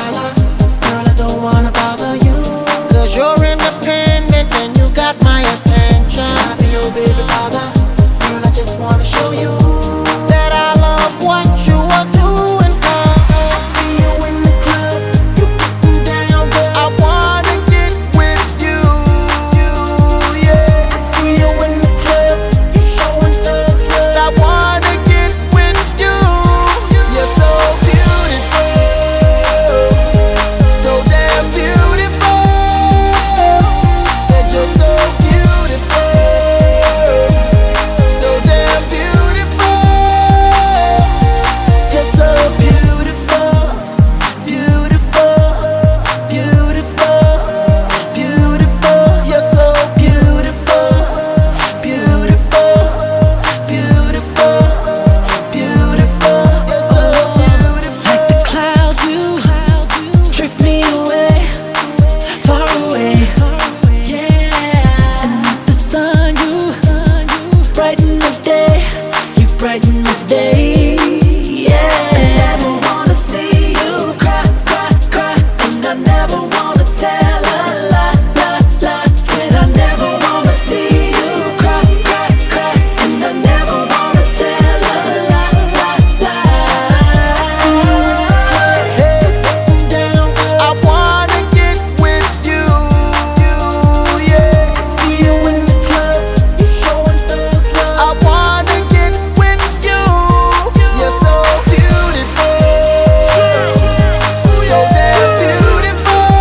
dollar. Girl, I don't wanna bother you, 'cause you're independent and you got my attention. I'll be your baby father. Girl, I just wanna show you that I love what you are doing, girl. I see you in the club, you getting down, girl. I wanna get with you, yeah. I see you in the club, you showing thugs love. I wanna get with you. You're so beautiful, so damn beautiful. Said you're so beautiful, so damn beautiful. You're so beautiful, beautiful, beautiful, beautiful. You're so beautiful, beautiful, beautiful, beautiful. You're so beautiful. Like the clouds, you drift me away, far away. Yeah. And like the sun, you brighten the day. You brighten the day. Yeah. I never wanna see you cry, cry, cry. And I never wanna tell a lie, lie, lie. Said I never wanna see you cry, cry, cry. And I never wanna tell a lie, lie, lie. Hey, down, I wanna get with you, yeah. I see you in the club, you showing thugs love. I wanna get with you. You're so beautiful, so damn beautiful.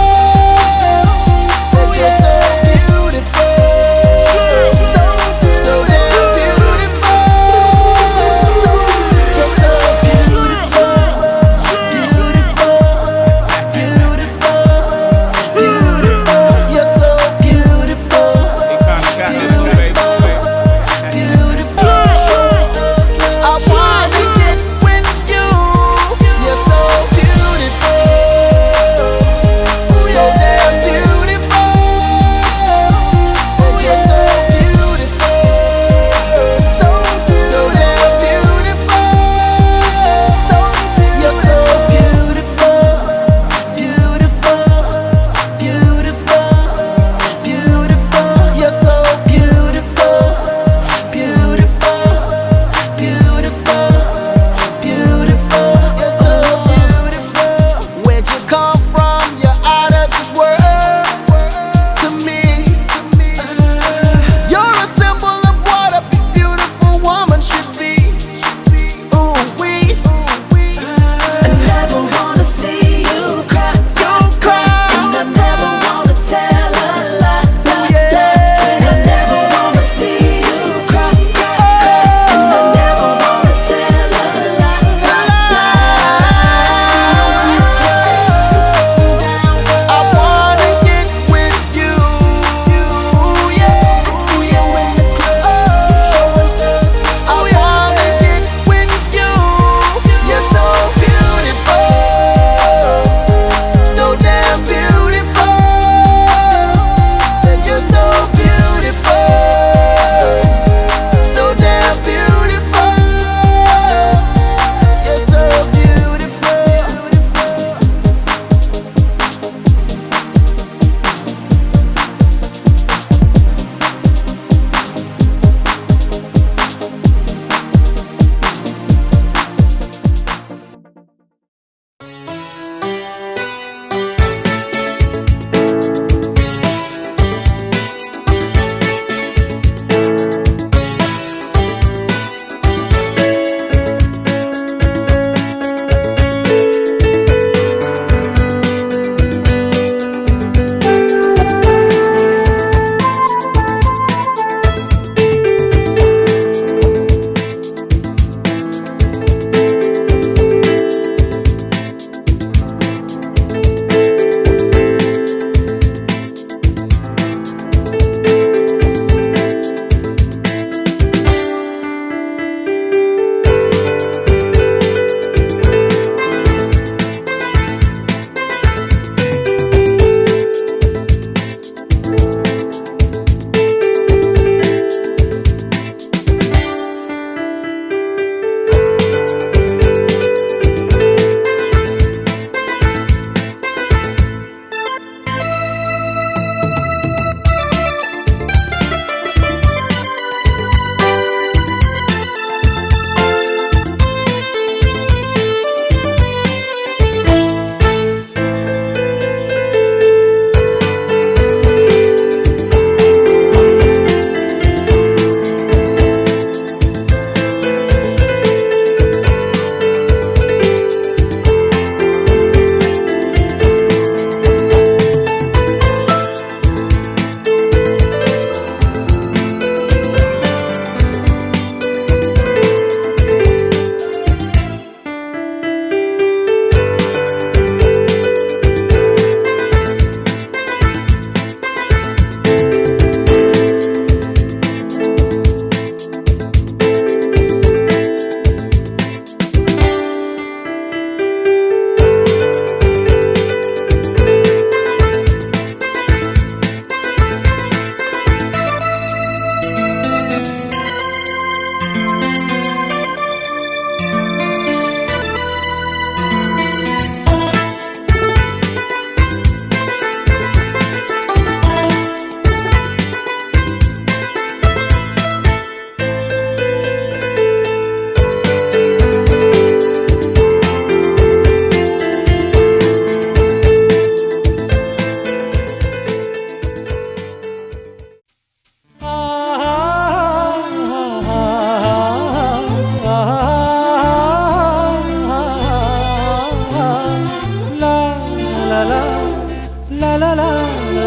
la la la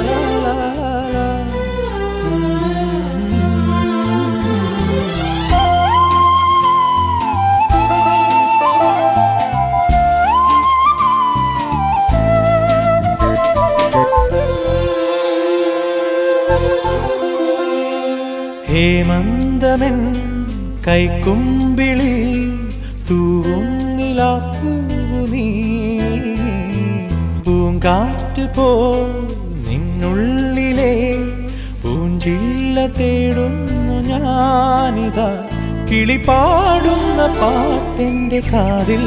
la la la. ഹേമന്തമെൻ കൈക്കുമ്പിളിൽ തൂവും നിലാപ്പൂവു നീ പൂങ്കാറ്റ് പോ നിന്നുള്ളിലെ പൂഞ്ചില്ല തേടുന്നു ഞാനിതാ കിളിപാടുന്ന പാട്ടെൻ്റെ കാതിൽ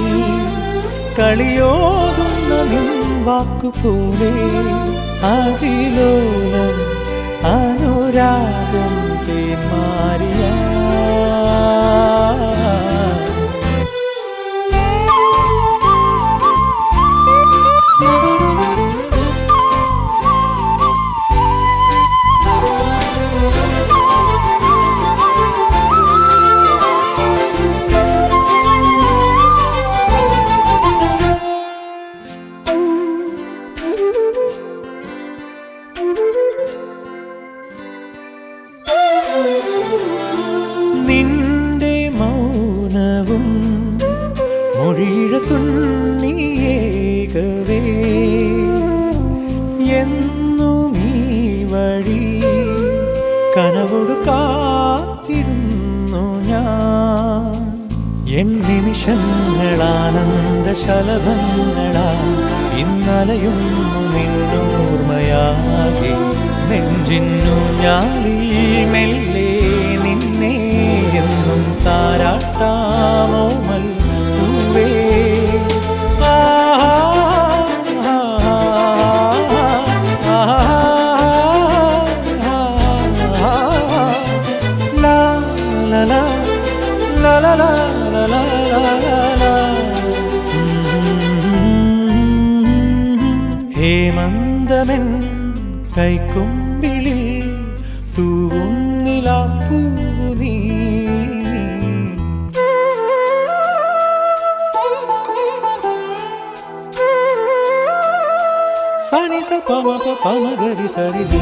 കളിയോതുന്ന നിൻ വാക്കുപോലെ അതിലോലം അനുരാഗം തേന്മാരിയ നിന്റെ മൗനവും മൊഴിഴത്തുള്ളിയേകവേ എന്നും ഈ വഴി കനവോട് കാത്തിരുന്നു ഞാൻ എൻ നിമിഷങ്ങളാനന്ദശലഭങ്ങളാ ഇന്നലയുന്നു നിന്നോർമ്മയാകെ നെഞ്ചിന്നു ഞാളിൽ മെല്ലെ നിന്നെ എന്നും താരാട്ടാമോമൽ പൂവേ la la la la la la la la. ഹേമന്തമെൻ കൈക്കുമ്പിളിൽ തൂവും നിലാപ്പൂവു നീ സനി സ പമ പമ ഗരി സരി നി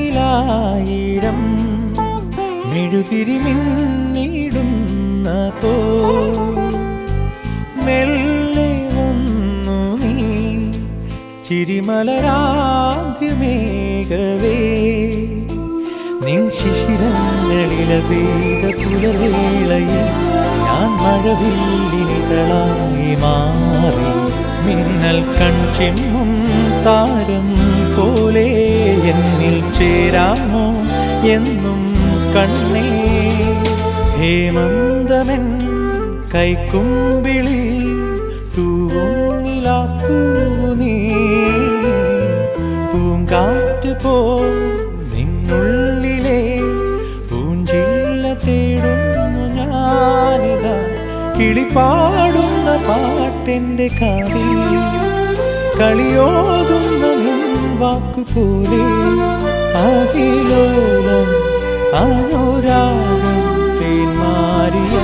കണ്ണിലായിരം മെഴുതിരി മിന്നിടുന്ന പോ മെല്ലെ വന്നു നീ ചിരിമലരാദ്യമേകവേ നിൻ ശിശിരങ്ങളില പെയ്ത പുലവേളയിൽ ഞാൻ മഴവില്ലിനിതളായി മാറി മിന്നൽ കൺചെമ്മും താരം പോലെ എന്നിൽ ചേരാമോ എന്നും കണ്ണേ ഹേമന്തമെൻ കൈക്കുമ്പിളിൽ തൂവും നിലാപ്പൂവു നീ പൂങ്കാറ്റ് പോ നിന്നുള്ളിലെ പൂഞ്ചില്ല തേടുന്നു ഞാനിതാ കിളിപാടുന്ന പാട്ടെൻ്റെ കാതിൽ കളിയോതുന്ന നിൻ വാക്കുപോലെ അതിലോലം അനുരാഗം തേന്മാരിയ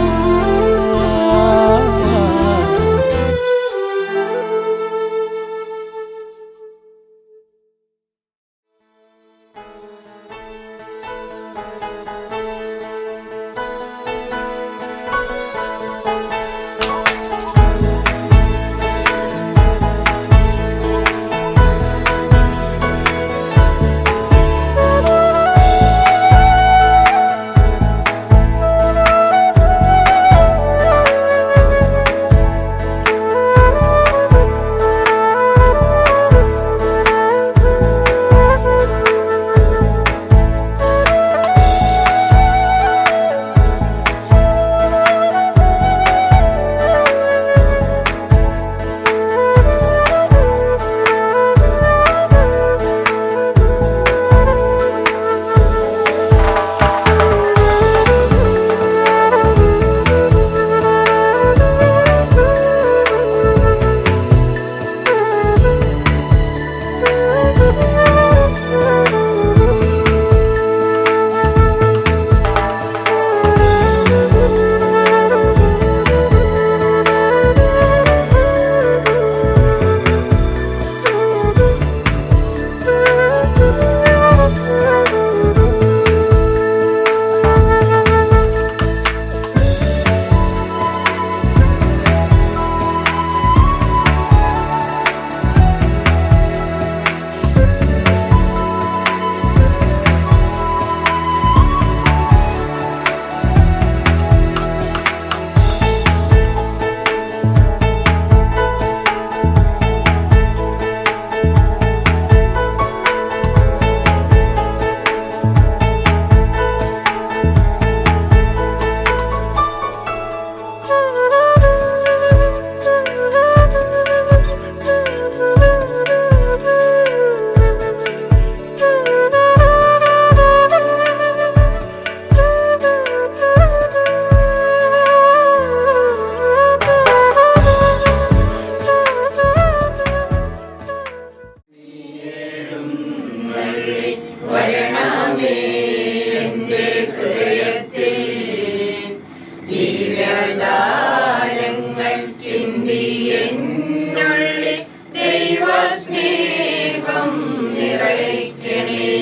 എന്നുള്ളിൽ ദൈവസ്നേഹം നിറയ്ക്കണേ.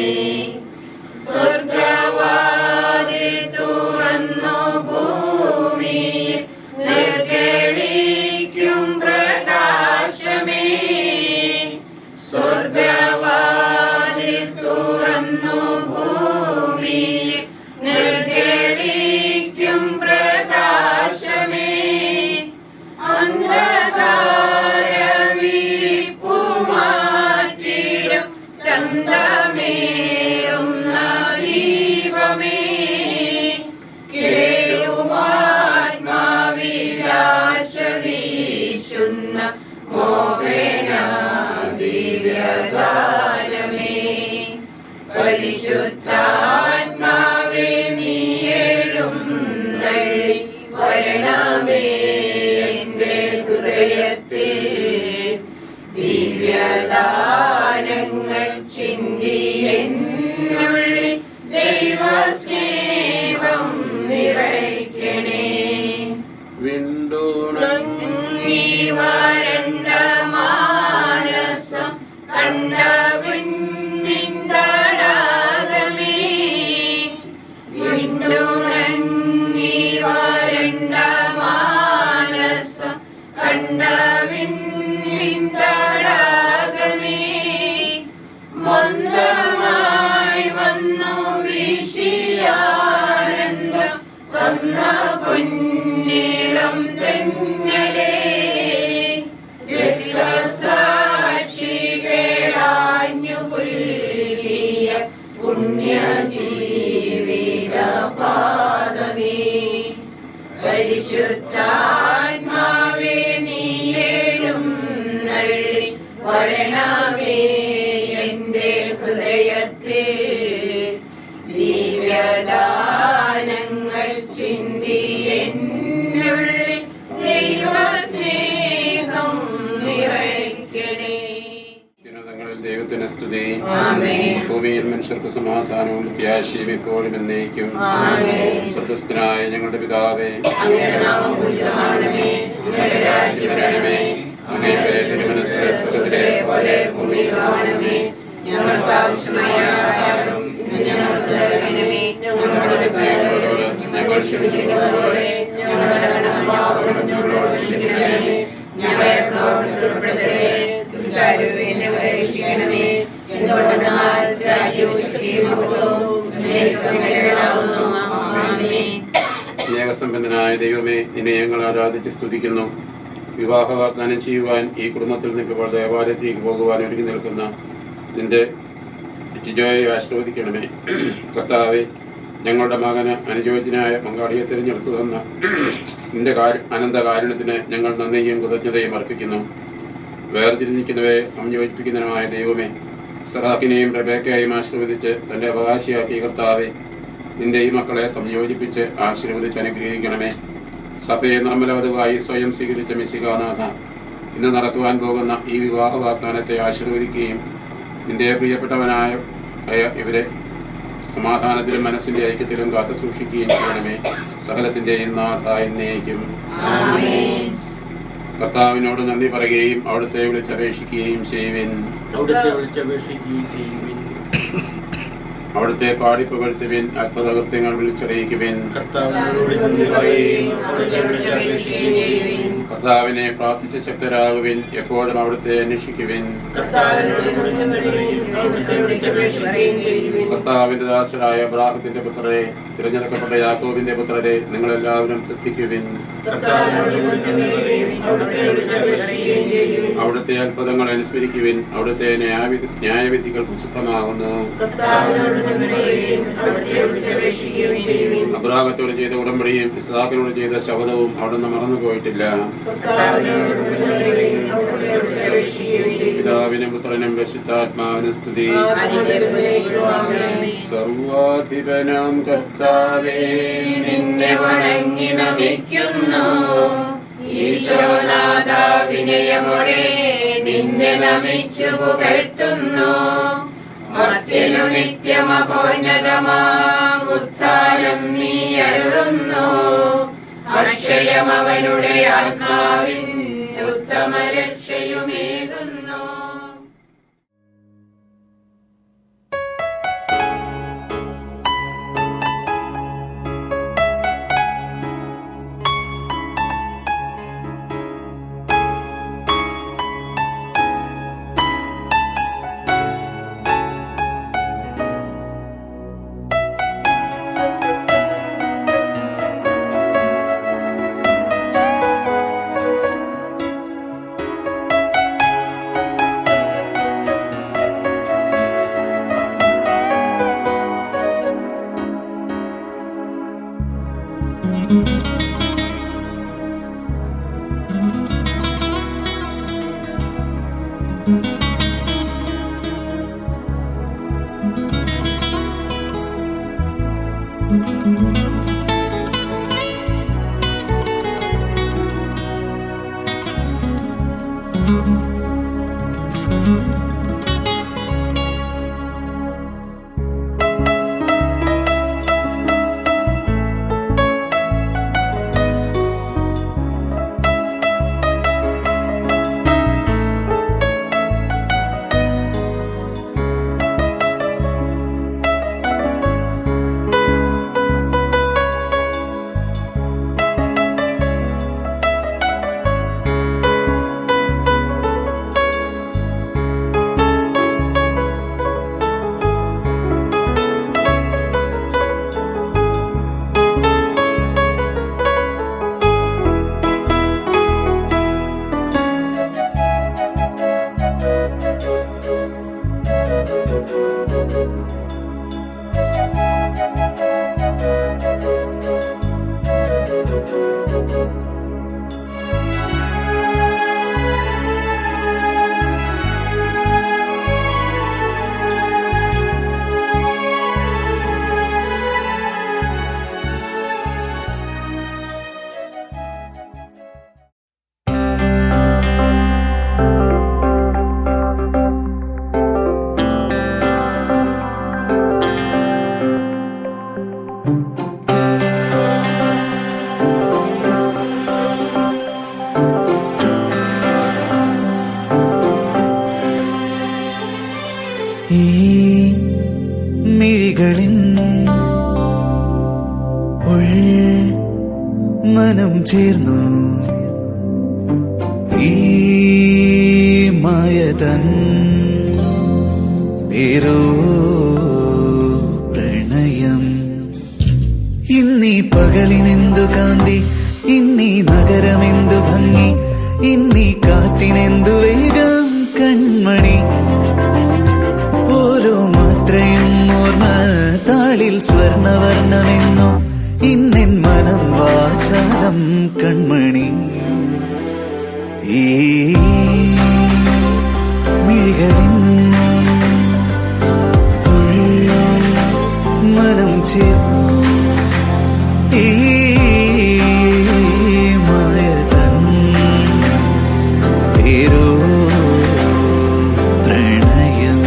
സ്വർഗവാതിൽ തുറന്നു ഭൂമിയിൽ നിർഗളിക്കും പ്രകാശമേ. സ്വർഗവാതിൽ തുറന്നു ഭൂമിയിൽ നിർഗളിക്കും പ്രകാശമേ. അന്ധകാരവിരിപ്പു മാറ്റിടും ചന്തമേറുന്ന ദീപമേ. കേഴുമാത്മാവിലാശ വീശുന്ന മോഹന ദിവ്യഗാനമേ. പരിശുദ്ധാത്മാവേ നീയെഴുന്നള്ളി വരണമേ എന്റെ ഹൃദയത്തിൽ. ദിവ്യദാനങ്ങൾ ചിന്തി എന്നുള്ളിൽ ദൈവസ്നേഹം നിറയ്ക്കണേ. വിണ്ടുണങ്ങി വരണ്ട മാനസം കണ്ട തടാകമേ. വിണ്ടുണങ്ങി വരണ്ട മാനസം കണ്ട തടാകമേ. മന്ദമായി വന്നു വീശിയാനന്ദം തന്ന പൊന്നിളം തെന്നലേ. രക്തസാക്ഷികളാഞ്ഞു പുൽകിയ പുണ്യജീവിത പാദമേ. പരിശുദ്ധാത്മാവേ നീയെഴുന്നള്ളി വരണമേ എന്റെ ഹൃദയത്തിൽ. ദിവ്യദാനങ്ങൾ ചിന്തി എന്നുള്ളിൽ ദൈവസ്നേഹം നിറയ്ക്കണേ. ദൈവത്തിന് സ്തുതി. ഭൂമിയിൽ മനുഷ്യർക്ക് സമാധാനവും പ്രത്യാശയും എപ്പോഴും എന്നേക്കും. സ്വർഗ്ഗസ്ഥനായ ഞങ്ങളുടെ പിതാവേ, അങ്ങയുടെ തിരുമനസ്സ് സ്വർഗ്ഗത്തിലെ പോലെ ഭൂമിയിലുമാകണമേ. ഞങ്ങൾക്ക് ആവശ്യമായ ആഹാരം ഞങ്ങൾക്ക് നൽകണമേ. ഞങ്ങളുടെ കടക്കാരോട് ഞങ്ങൾ ക്ഷമിക്കുന്നതുപോലെ ഞങ്ങളുടെ കടങ്ങളും ഞങ്ങളോട് ക്ഷമിക്കണമേ. ഞങ്ങളെ പ്രലോഭനത്തിൽ ഉൾപ്പെടുത്തരുതേ, ദുഷ്ടാരൂപിയെ രക്ഷിക്കണമേ. എന്തുകൊണ്ടെന്നാൽ രാജ്യവും ശക്തിയും മഹത്വവും അങ്ങേയ്ക്കുള്ളതാകുന്നു. ആമേൻ. സ്നേഹസമ്പന്നനായ ദൈവമേ, നിന്നെ ഞങ്ങൾ ആരാധിച്ച് സ്തുതിക്കുന്നു. വിവാഹ വാഗ്ദാനം ചെയ്യുവാൻ ഈ കുടുംബത്തിൽ നിൽക്കുമ്പോൾ ദേവാലയത്തിലേക്ക് പോകുവാൻ ഒരുങ്ങി നിൽക്കുന്ന നിന്റെ ജിജോയെ ആശീർവദിക്കണമേ. കർത്താവേ, ഞങ്ങളുടെ മകന് അനുയോജ്യനായ പങ്കാളിയെ തിരഞ്ഞെടുത്തു തന്ന നിന്റെ അനന്തകാരുണ്യത്തിന് ഞങ്ങൾ നന്ദിയും കൃതജ്ഞതയും അർപ്പിക്കുന്നു. വേർതിരിഞ്ഞിരിക്കുന്നവയെ സംയോജിപ്പിക്കുന്നതിനുമായ ദൈവമേ, സഹാക്കിനെയും റബേക്കയെയും ആശീർവദിച്ച് തൻ്റെ അവകാശിയാക്കിയ കർത്താവെ, നിന്റെ ഈ മക്കളെ സംയോജിപ്പിച്ച് ആശീർവദിച്ച് അനുഗ്രഹിക്കണമേ. സഭയെ നിർമ്മലവധുവായി സ്വയം സ്വീകരിച്ച മിശിഹാനാഥ, ഇന്ന് നടത്തുവാൻ പോകുന്ന ഈ വിവാഹ വാഗ്ദാനത്തെ ആശീർവദിക്കുകയും നിന്റെ പ്രിയപ്പെട്ടവനായ ഇവരെ സമാധാനത്തിലും മനസ്സിന്റെ ഐക്യത്തിലും കാത്തു സൂക്ഷിക്കുകയും ചെയ്യണമേ. സകലത്തിന്റെയും നാഥ എന്നേക്കും. കർത്താവിനോട് നന്ദി പറയുകയും അവിടുത്തെ വിളിച്ചപേക്ഷിക്കുകയും ചെയ്യുവിൻ. അവിടുത്തെ പാടിപ്പുകഴ്ത്തുവിൻ. അത്ഭുതകൃത്യങ്ങൾ വിളിച്ചറിയിക്കുവിൻ. കർത്താവിനെ പ്രാർത്ഥിച്ച് ശക്തരാകുവിൻ. എപ്പോഴും അവിടുത്തെ അന്വേഷിക്കുവിൻ. കർത്താവിന്റെ ദാസരായ അബ്രാഹത്തിന്റെ പുത്രരെ, തിരഞ്ഞെടുക്കപ്പെട്ട യാക്കോബിന്റെ പുത്രരെ, നിങ്ങളെല്ലാവരും ശ്രദ്ധിക്കുവിൻ. അവിടുത്തെ അത്ഭുതങ്ങൾ അനുസ്മരിക്കുവിൻ. അവിടുത്തെ ന്യായവിധികൾ പ്രസിദ്ധമാകുന്നു. അബ്രാഹത്തോട് ചെയ്ത ഉടമ്പടിയും ഇസ്ഹാക്കിനോട് ചെയ്ത ശപഥവും അവിടുന്ന് മറന്നുപോയിട്ടില്ല. പിതാവിനും പുത്രനും പരിശുദ്ധാത്മാവിനും സ്തുതി. സർവാധിപനാം കർത്താവേ, നിന്നെ വണങ്ങി നമിക്കുന്നു. ഈശോനാഥ, വിനയമോടെ നിന്നെ നമിച്ചു പുകഴ്ത്തുന്നു. മർത്യനു നിത്യമഹോന്നതമാം ഉത്ഥാനം നീ അരുളുന്നു. അക്ഷയം അവനുടെ ആത്മാവിൻ ഉത്തമരക്ഷയുമേകുന്നു. ഈ മിഴികളിൻ മനം ചേർന്നു ഈ മായതൻ പേരോ പ്രണയം. ഇന്നീ പകലിനെന്തു കാന്തി, ഇന്നീ നഗരമെന്തു ഭംഗി, ഇന്നീ കാറ്റിനെന്തു വേഗം കൺമണി. ഓരോ മാത്രയും ഓർമ്മ താളിൽ സ്വർണവർണ്ണമെന്നു ഇന്നെൻ മനം വാചാലം കൺമണി. ഈ മിഴികളിൻ മനം ചേർന്നു ഈ മായതൻ പേരോ പ്രണയം.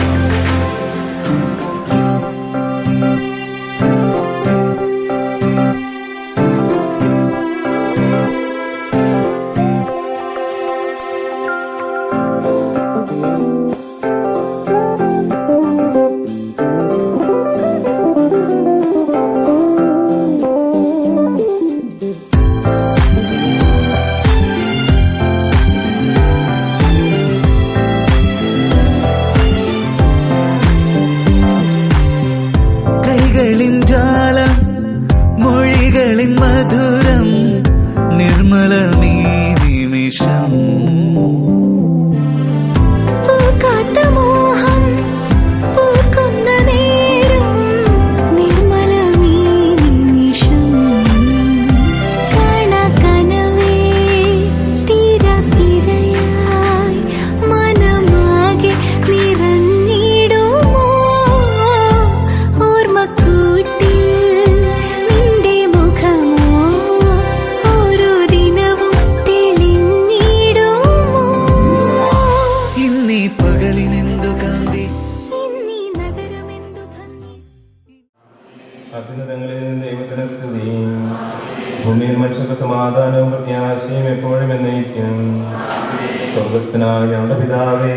സ്വർഗസ്ഥനായ ഞങ്ങളുടെ പിതാവേ,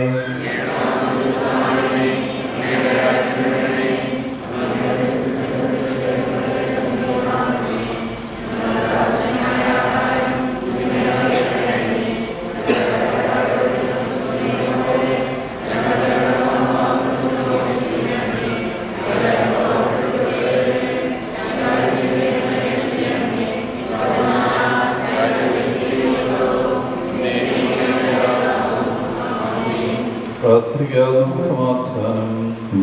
സമാധാനം.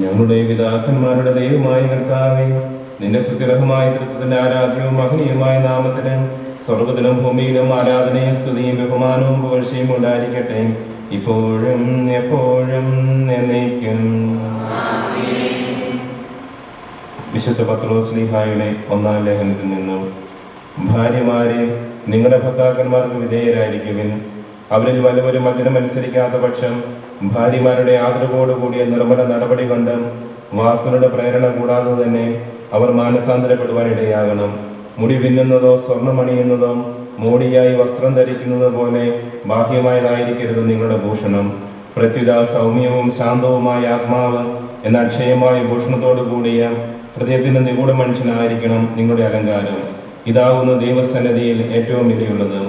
ഞങ്ങളുടെ പിതാക്കന്മാരുടെ ദൈവമായ കർത്താവേ, നിന്റെ സ്തുത്യർഹമായ തൃത്വത്തിന്റെ ആരാധ്യവും മഹനീയമായ നാമത്തിന് സ്വർഗത്തിലും ഭൂമിയിലും ആരാധനയും സ്തുതിയും ബഹുമാനവും പുകഴ്ചയും ഉണ്ടായിരിക്കട്ടെ, ഇപ്പോഴും എപ്പോഴും എന്നേക്കും. വിശുദ്ധ പത്രോസ്ലീഹായുടെ ഒന്നാം ലേഖനത്തിൽ നിന്നും, ഭാര്യമാരെ നിങ്ങളുടെ ഭർത്താക്കന്മാർക്ക് വിധേയരായിരിക്കുവിൻ. അവരിൽ വല്ലവരും അതിനനുസരിക്കാത്ത പക്ഷം ഭാര്യമാരുടെ ആദരവോടുകൂടിയ നിർമ്മല നടപടി കൊണ്ട് വാക്കുകളുടെ പ്രേരണ കൂടാതെ തന്നെ അവർ മാനസാന്തരപ്പെടുവാനിടയാകണം. മുടി പിന്നുന്നതോ സ്വർണ്ണമണിയുന്നതോ മോടിയായി വസ്ത്രം ധരിക്കുന്നത് പോലെ ബാഹ്യമായതായിരിക്കരുത് നിങ്ങളുടെ ഭൂഷണം. പ്രത്യുത സൗമ്യവും ശാന്തവുമായ ആത്മാവ് എന്ന അക്ഷയമായ ഭൂഷണത്തോടു കൂടിയ ഹൃദയത്തിന്റെ നിഗൂഢ മനുഷ്യനായിരിക്കണം നിങ്ങളുടെ അലങ്കാരം. ഇതാകുന്ന ദൈവസന്നിധിയിൽ ഏറ്റവും വിലയുള്ളത്.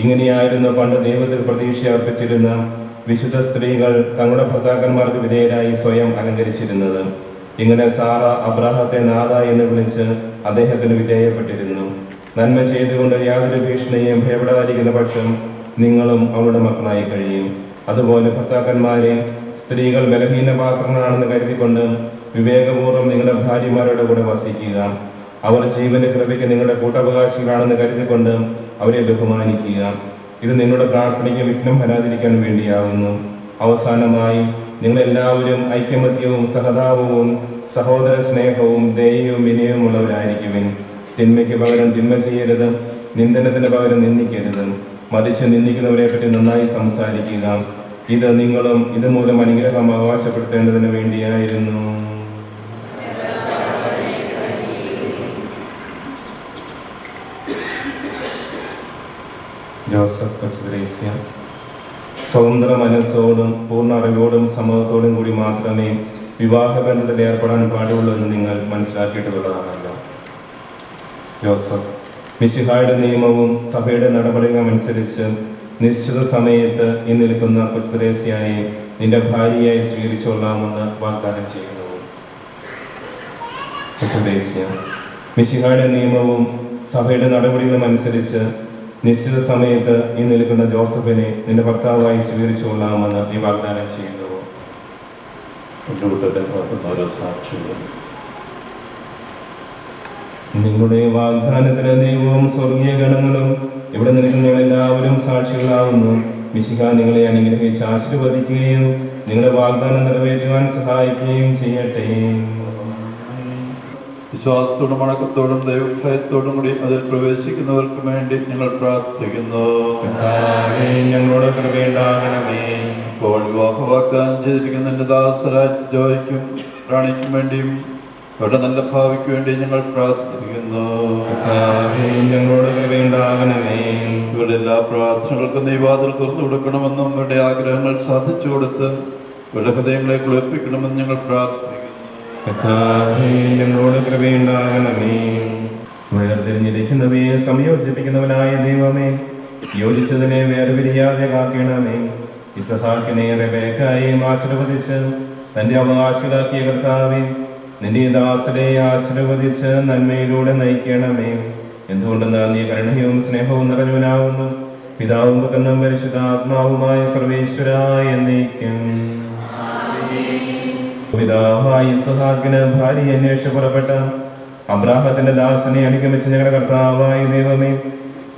ഇങ്ങനെയായിരുന്നു പണ്ട് ദൈവത്തിൽ പ്രതീക്ഷ അർപ്പിച്ചിരുന്ന വിശുദ്ധ സ്ത്രീകൾ തങ്ങളുടെ ഭർത്താക്കന്മാർക്ക് വിധേയരായി സ്വയം അലങ്കരിച്ചിരുന്നത്. ഇങ്ങനെ സാറ അബ്രാഹത്തെ നാഥ എന്ന് വിളിച്ച് അദ്ദേഹത്തിന് വിധേയപ്പെട്ടിരുന്നു. നന്മ ചെയ്തുകൊണ്ട് യാതൊരു ഭീഷണിയെയും ഭയപ്പെടാതിരിക്കുന്ന പക്ഷം നിങ്ങളും അവളുടെ മക്കളായി കഴിയും. അതുപോലെ ഭർത്താക്കന്മാരെ സ്ത്രീകൾ ബലഹീന പാത്രങ്ങളാണെന്ന് കരുതിക്കൊണ്ട് വിവേകപൂർവ്വം നിങ്ങളുടെ ഭാര്യമാരുടെ കൂടെ വസിക്കുക. അവർ ജീവന്റെ കൃപയ്ക്ക് നിങ്ങളുടെ കൂട്ടവകാശികളാണെന്ന് കരുതിക്കൊണ്ട് അവരെ ബഹുമാനിക്കുക. ഇത് നിങ്ങളുടെ പ്രാർത്ഥനയ്ക്ക് വിഘ്നം വരാതിരിക്കാൻ വേണ്ടിയാകുന്നു. അവസാനമായി നിങ്ങളെല്ലാവരും ഐക്യമത്യവും സഹതാപവും സഹോദര സ്നേഹവും ദയയും വിനയവും ഉള്ളവരായിരിക്കുവിൻ. തിന്മയ്ക്ക് പകരം തിന്മ ചെയ്യരുത്, നിന്ദനത്തിന് പകരം നിന്ദിക്കരുത്. മറിച്ച് നിന്ദിക്കുന്നവരെ പറ്റി നന്നായി സംസാരിക്കുക. ഇത് നിങ്ങളും ഇതുമൂലം അനുഗ്രഹം അവകാശപ്പെടുത്തേണ്ടതിന് വേണ്ടിയായിരുന്നു. ജോസഫ് കൊച്ചുദ്രേസ്യ സ്വതന്ത്ര മനസ്സോടും പൂർണ്ണ അറിവോടും സമ്മതത്തോടും കൂടി മാത്രമേ വിവാഹബന്ധത്തിൽ ഏർപ്പെടാൻ പാടുള്ളൂ എന്ന് നിങ്ങൾ മനസ്സിലാക്കിയിട്ടുള്ളതാണല്ലോ. ജോസഫ്, മിശിഹായുടെ നിയമവും സഭയുടെ നടപടികളും അനുസരിച്ച് നിശ്ചിത സമയത്ത് ഈ നിൽക്കുന്ന കൊച്ചുദ്രേസ്യയെ നിന്റെ ഭാര്യയായി സ്വീകരിച്ചോളാമെന്ന് വാഗ്ദാനം ചെയ്യുന്നു. കൊച്ചുദ്രേസ്യ, മിശിഹായുടെ നിയമവും സഭയുടെ നടപടികളും അനുസരിച്ച് നിശ്ചിത സമയത്ത് ഈ നിൽക്കുന്ന ജോസഫിനെ നിന്റെ ഭർത്താവായി സ്വീകരിച്ചുകൊള്ളാമെന്ന് നീ വാഗ്ദാനം ചെയ്യുന്നു. ഓരോ സാക്ഷികളും നിങ്ങളുടെ വാഗ്ദാനത്തിന് ദൈവവും സ്വർഗീയ ഗണങ്ങളും ഇവിടെ നിൽക്കുന്നവരെല്ലാവരും സാക്ഷികളാവുന്നു. മിശിഹ നിങ്ങളെ അനുഗ്രഹിച്ച് ആശീർവദിക്കുകയും നിങ്ങളുടെ വാഗ്ദാനം നിറവേറ്റുവാൻ സഹായിക്കുകയും ചെയ്യട്ടെ. വിശ്വാസത്തോടും അടക്കത്തോടും ദൈവഭയത്തോടും കൂടി അതിൽ പ്രവേശിക്കുന്നവർക്ക് വേണ്ടി ഞങ്ങൾ പ്രാർത്ഥിക്കുന്നു. ഞങ്ങളോട് കൃപയുണ്ടാകണമേ. ഇപ്പോൾ വിവാഹ വാഗ്ദാനം ചെയ്തിരിക്കുന്ന എൻ്റെ ദാസരായ ജോയ്ക്കും റാണിക്കും വേണ്ടിയും അവരുടെ നല്ല ഭാവിക്ക് വേണ്ടി ഞങ്ങൾ പ്രാർത്ഥിക്കുന്നു. ഞങ്ങളോട് കൃപയുണ്ടാകണമേ. ഇവരുടെ എല്ലാ പ്രാർത്ഥനകൾക്കും നീ വാതിൽ തുറന്നു കൊടുക്കണമെന്നും അവരുടെ ആഗ്രഹങ്ങൾ സാധിച്ചു കൊടുത്ത് ഇവരുടെ ഹൃദയങ്ങളെ കുളിർപ്പിക്കണമെന്ന് ഞങ്ങൾ പ്രാർത്ഥിക്കുന്നു. ഞങ്ങളോട് കൃപയുണ്ടാകണമേ. വേർതിരിഞ്ഞിരിക്കുന്നവയെ സംയോജിപ്പിക്കുന്നവനായ ദൈവമേ, യോജിച്ചതിനെ വേർപിരിയാതെ കാക്കണമേ. ഇസഹാക്കിനെ റെബേക്കയെയും ആശീർവദിച്ച് തന്റെ അവകാശികളാക്കിയ കർത്താവേ, നിന്റെ ദാസരെ ആശീർവദിച്ച് നന്മയിലൂടെ നയിക്കണമേ. എന്തുകൊണ്ടെന്നാൽ നീ കരുണയും സ്നേഹവും നിറഞ്ഞവനാവുന്നു. പിതാവും പുത്രനും പരിശുദ്ധാത്മാവുമായ സർവേശ്വരായ എന്നേക്കും. പിതാവായ ഇസ്ഹാക്കിന് ഭാര്യ അന്വേഷിച്ച് പുറപ്പെട്ട അബ്രാഹത്തിന്റെ ദാസനെ അനുഗമിച്ച ഞങ്ങളുടെ കർത്താവായ ദൈവമേ,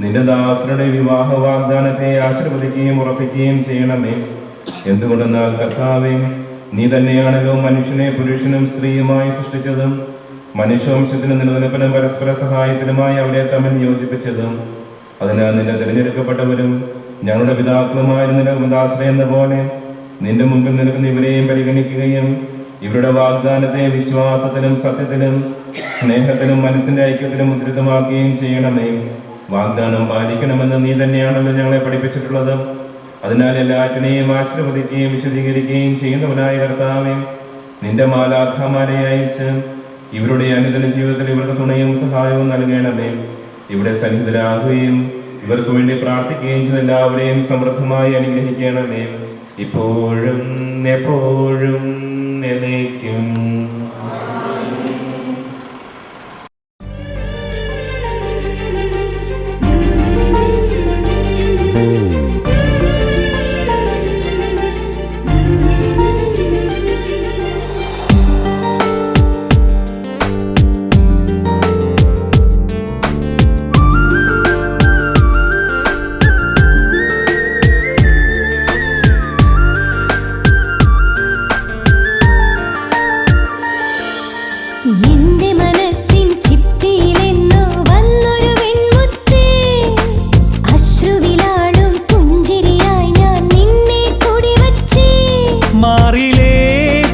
നിന്റെ ദാസരുടെ വിവാഹ വാഗ്ദാനത്തെ ആശീർവദിക്കുകയും ഉറപ്പിക്കുകയും ചെയ്യണമേ. എന്തുകൊണ്ടെന്നാൽ കർത്താവേ, നീ തന്നെയാണല്ലോ മനുഷ്യനെ പുരുഷനും സ്ത്രീയുമായി സൃഷ്ടിച്ചതും മനുഷ്യവംശത്തിന് നിലനിൽപ്പിനും പരസ്പര സഹായത്തിനുമായി അവരെ തമ്മിൽ യോജിപ്പിച്ചതും. അതിനാൽ നിന്റെ തിരഞ്ഞെടുക്കപ്പെട്ടവരും ഞങ്ങളുടെ പിതാക്കളുമായ നിന്റെ ദാസരെ എന്ന പോലെ നിന്റെ മുമ്പിൽ നിൽക്കുന്ന ഇവരെയും പരിഗണിക്കുകയും ഇവരുടെ വാഗ്ദാനത്തെ വിശ്വാസത്തിലും സത്യത്തിലും സ്നേഹത്തിലും മനസ്സിന്റെ ഐക്യത്തിലും മുദ്രിതമാക്കുകയും ചെയ്യണമേ. വാഗ്ദാനം പാലിക്കണമെന്ന് നീ തന്നെയാണല്ലോ ഞങ്ങളെ പഠിപ്പിച്ചിട്ടുള്ളത്. അതിനാൽ എല്ലാറ്റിനെയും ആശീർവദിക്കുകയും വിശദീകരിക്കുകയും ചെയ്യുന്നവനായ കർത്താവേ, നിന്റെ മാലാഖമാരെ അയച്ച് ഇവരുടെ അനുദിന ജീവിതത്തിൽ ഇവർക്ക് തുണയും സഹായവും നൽകണമേ. ഇവിടെ സന്നിഹിതരാകുകയും ഇവർക്ക് വേണ്ടി പ്രാർത്ഥിക്കുകയും ചെയ്ത എല്ലാവരെയും സമൃദ്ധമായി അനുഗ്രഹിക്കണമേ, ഇപ്പോഴും എപ്പോഴും എന്നേക്കും. എന്റെ മനസ്സിൻ ചിപ്പിയിലെന്നോ വന്നൊരു വെൺമുത്തേ, അശ്രുവിലാളും പുഞ്ചിരിയായി ഞാൻ നിന്നെ കുടിവച്ചേ. മാറിലേ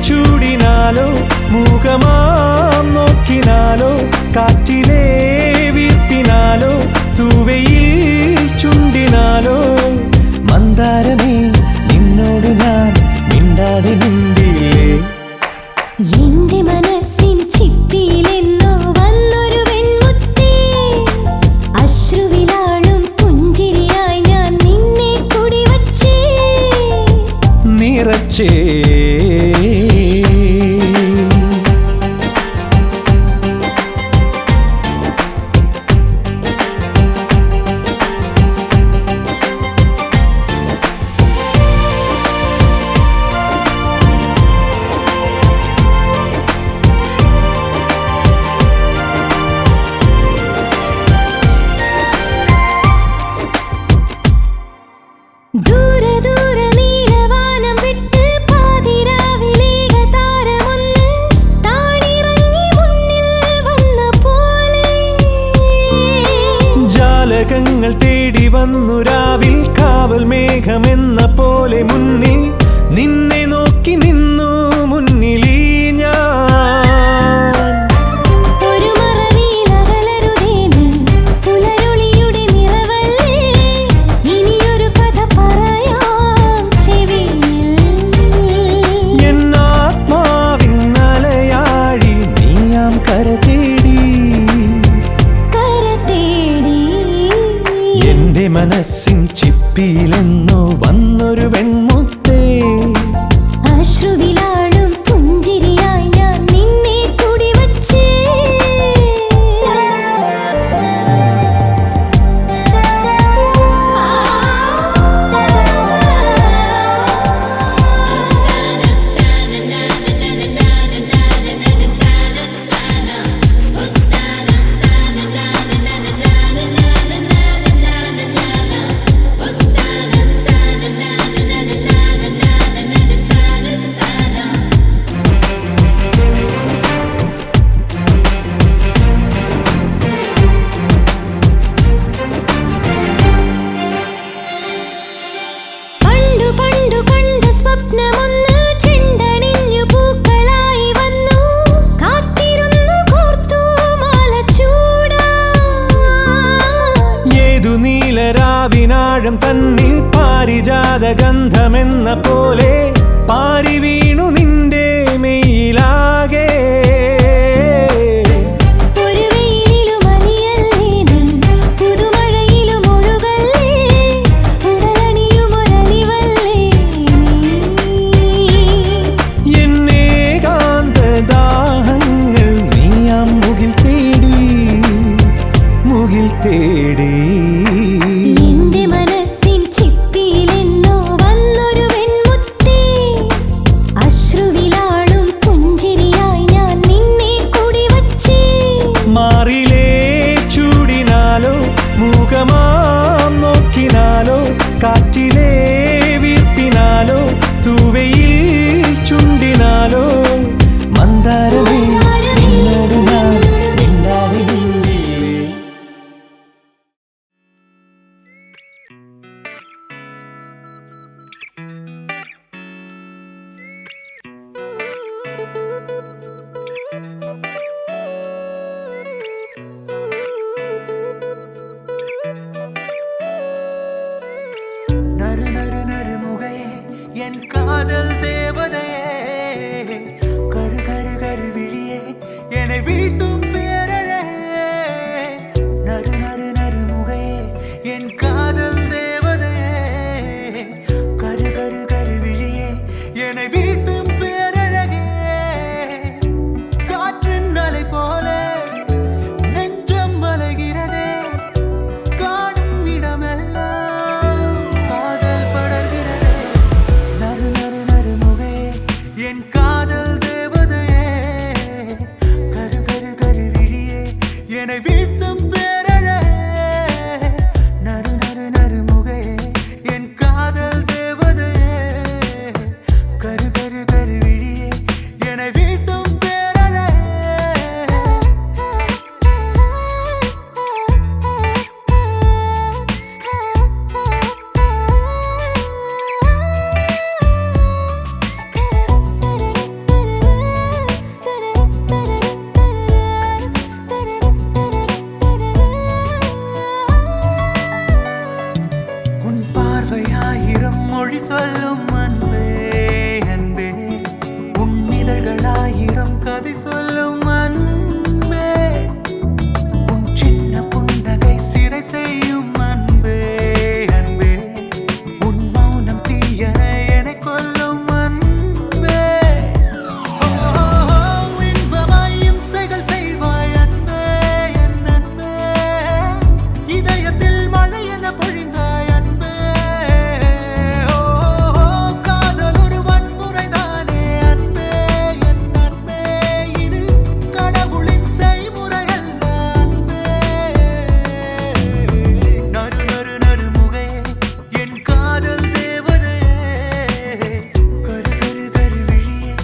ചൂടിനാലോ മുഖമാം നോക്കിനാലോ, കാറ്റിലേ വീർപ്പിനാലോ തൂവയിൽ ചുണ്ടിനാലോ, മന്ദാരമേ നിന്നോട് ഞാൻ മിണ്ടാതെ മിണ്ടിയില്ലേ. എന്റെ മനസ്സിൻ ചിപ്പിയിലെന്നോ വന്നൊരു വെൺമുത്തേ, അശ്രുവിലാളും പുഞ്ചിരിയായി ഞാൻ നിന്നെ കുടിവച്ചേ. നിറച്ചേ ദൂരെ ദൂരെ നീലവാനം വിട്ട് പാതിരാവിലേക താരമൊന്ന് താണിറങ്ങി മുന്നിൽ വന്ന പോലെ. ജാലകങ്ങൾ തേടി വന്നു രാവിൽ കാവൽ മേഘമെന്ന പോലെ, മുന്നിൽ നിന്നെ നോക്കി നിന്നു മുന്നിലീ ഞാൻ. ഒരു മറവിയിലകലരുതേന് പുലരൊളിയുടെ നിറവല്ലേ, ഇനിയൊരു കഥ പറയാം ചെവിയിൽ. എന്നാത്മാവിൻ അലയാഴി നീയാം കര തേടി. എന്റെ മനസ്സിൻ ചിപ്പിയിലെന്നോ വന്നൊരു വെൺമുത്തേ, അശ്രുവിലാളും പുഞ്ചിരിയായി ഞാൻ നിന്നെ കുടിവച്ചേ. പണ്ടു പണ്ടു കണ്ട സ്വപ്നമൊന്ന് ചെണ്ടണിഞ്ഞു പൂക്കളായി വന്നു, കാത്തിരുന്നു കോർത്തു മാല ചൂടാൻ. ഏതു നീലരാവിനാഴം തന്നിൽ പാരിജാത ഗന്ധമെന്ന പോലെ പാരി വീണു നിന്റെ മെയിലാകെ. ഒരു വെയിലിലും അലിയല്ലേനും പുതുമഴയിലും ഒഴുകല്ലേ, ഉടലണിയുമൊരലിവല്ലേ നീ. എന്നേകാന്ത ദാഹങ്ങൾ നീയാം മുകിൽ തേടി മുകിൽ തേടി. എന്റെ മനസ്സിൻ ചിപ്പിയിലെന്നോ വന്നൊരു വെൺമുത്തേ, என் காதல் தேவதையே கரு கரு கரு விழியே என்னை வீழ்த்தும் பேரழகே நறு நறு நறு முகையே என் காதல் தேவதையே கரு கரு கரு விழியே என்னை வீழ்த்தும் பேரழகே காற்றின் அலை போல நெஞ்சம் மலைகிறதே காணும் இடமெல்லாம் காதல் படர்கிறதே நறு நறு நறு முகே என் காதல் தேவதையே கரு கரு கரு விழியே என்னை வீழ்த்தும் பேரழகே நறு நறு நறு முகே என் காதல் தேவதையே கரு கரு கரு விழியே என்னை வீழ்த்தும் பேரழகே உன் பார்வையாயிரம் மொழி சொல்லும் அன்பே அன்பே உன் இதழ்களாயிரம் கதை சொல்லும் அன்பே உன் சின்ன புன்னகை சிறை செய்யும் அன்பே அன்பே உன் மௌனம் தீயனை என கொல்லும் அன்பே இன்பமாயும் செயல் செய்வாய் அன்பே என் அன்பே இதயத்தில் மழை என பொழிந்தாய் அன்பே காதல் ஒரு வன்முறைதானே அன்பே என் அன்பே இது கடவுளின் செய்முறை அல்ல அன்பே நறு நறு நறு முகே என் காதல் தேவதையே கரு கரு கரு விழியே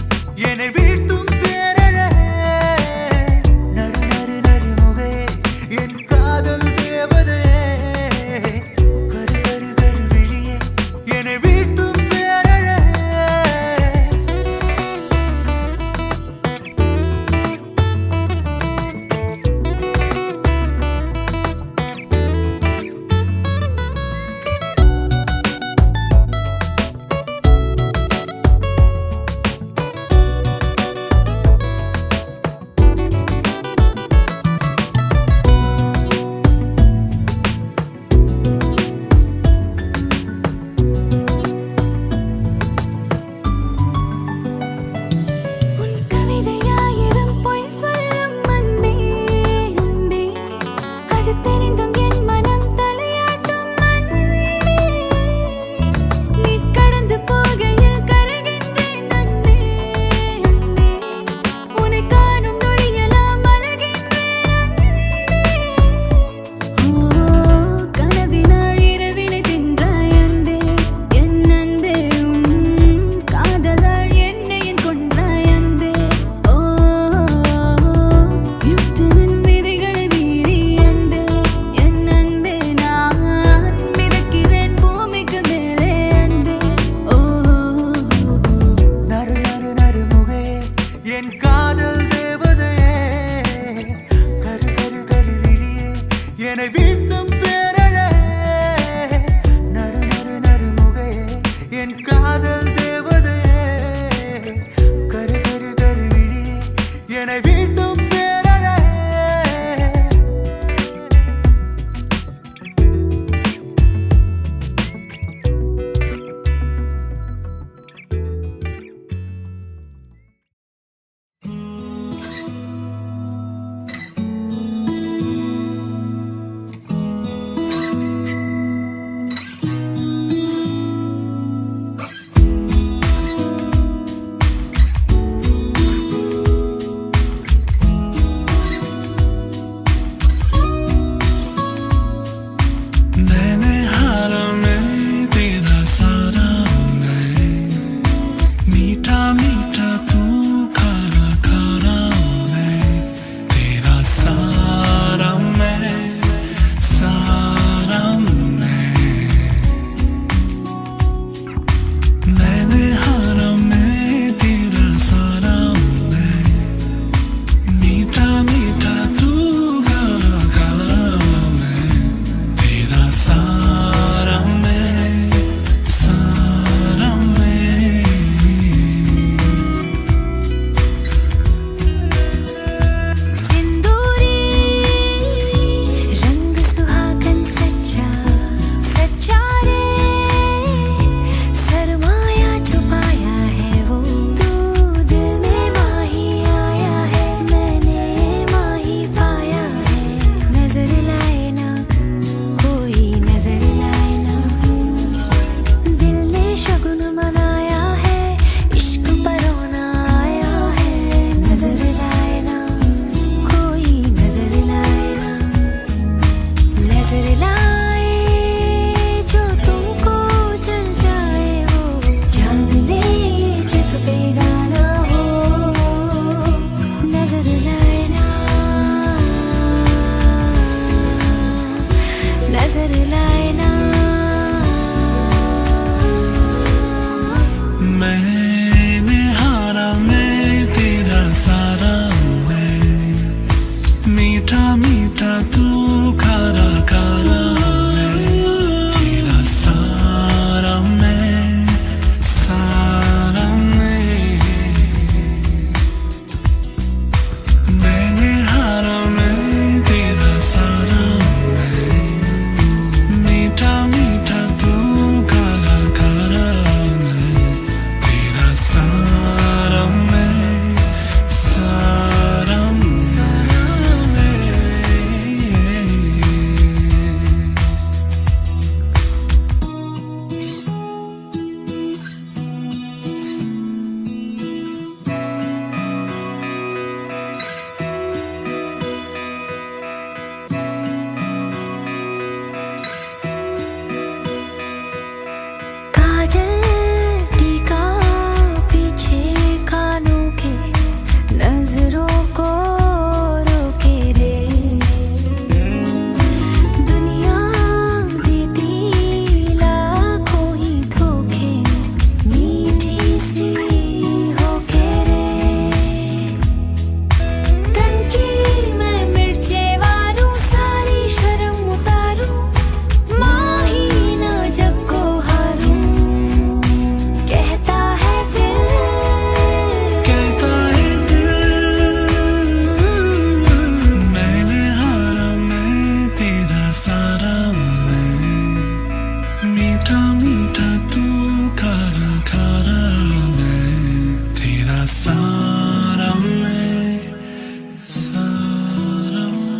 என்னை வீழ்த்தும் பேரழகே நறு நறு நறு முகே என் காதல் தேவதையே கரு கரு கரு விழியே என்னை வீழ்த்தும் பேரழகே உன் கவிதையாயிரம் பொய் சொல்லும் அன்பே அன்பே அது தெரிந்தும் என் மனம் தலையாட்டும் அன்பே நீ கடந்து போகையில் கரைகின்றேன் அன்பே அன்பே உன்னை காணும் நொடியெல்லாம் மலர்கின்றேன் அன்பே கனவினால் இரவினை தின்றாய் அன்பே என் அன்பே உன் காதலால் என்னை என் கொன்றாய் அன்பே நியூட்டனின் விதிகளை மீறி அன்பே என் அன்பே நான் மிதக்கிறேன் பூமிக்கு மேலே அன்பே நறு நறு நறு முகே என் காதல் தேவதையே கரு கரு கரு விழியே என்னை வீழ்த்தும் பேரழகே நறு நறு நறு முகே என் காதல் தேவதையே கரு கரு கரு விழியே என்னை வீழ்த்தும் பேரழகே मैंने हारा मैं तेरा सारा मैं, मीठा मीठा तू खारा खारा मैं, तेरा सारा मैं, सारा मैं। मैंने हारा मैं तेरा सारा मैं, मीठा मीठा तू खारा खारा मैं, तेरा सारा मैं, सारा मैं। काजल टीका पीछे कानों के नजरों को रोके रे, दुनिया देती लाखों ही धोखे मीठी सी होके रे, तन की मैं मिर्चे वारूं सारी शर्म उतारूं, माही ना जग को हारूं, कहता है दिल, कहता है दिल, मैंने हारा मैं तेरा सारा मैं, मीठा मीठा तू खारा खारा मैं, तेरा सारा मैं, सारा मैं।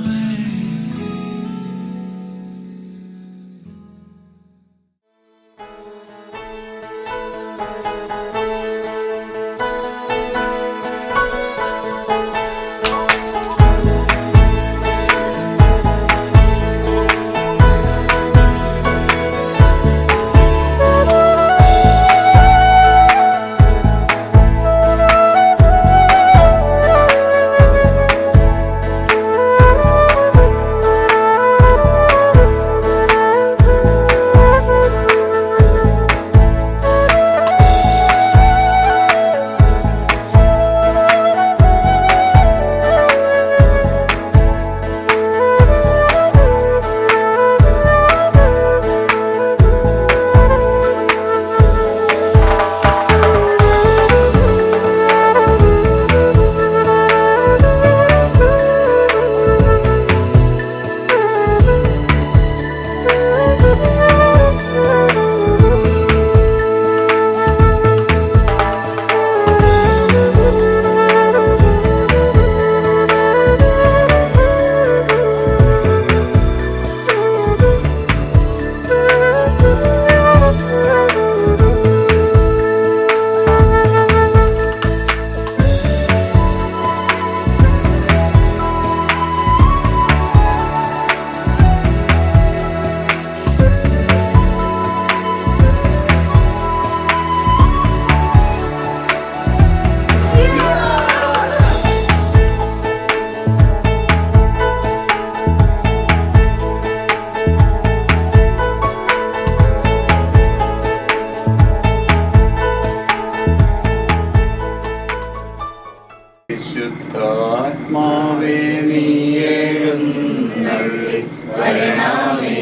വിശുദ്ധാത്മാവേ നീ എഴുന്നള്ളി വരണമേ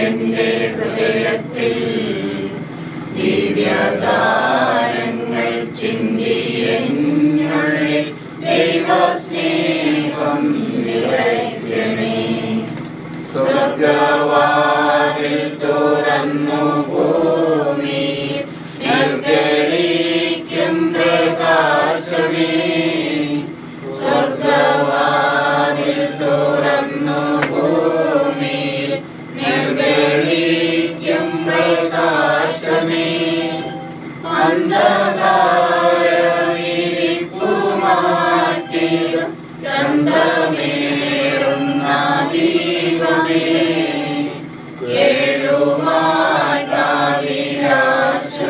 എൻ്റെ ഹൃദയത്തിൽ, ദിവ്യദാനങ്ങൾ ചിന്തി എന്നുള്ളിൽ ദൈവസ്നേഹം നിറയ്ക്കണേ. സ്വർഗവാതിൽ തുറന്നു ഭൂമി നിർഗളിക്കും പ്രകാശമേ, സ്വർഗവാതിൽ തുറന്നു ഭൂമി നിർഗളിക്കും പ്രകാശമേ, അന്ധകാരമിരിപ്പു മാറ്റിടും ചന്ദ്രമേറുന്ന ദീപമേ,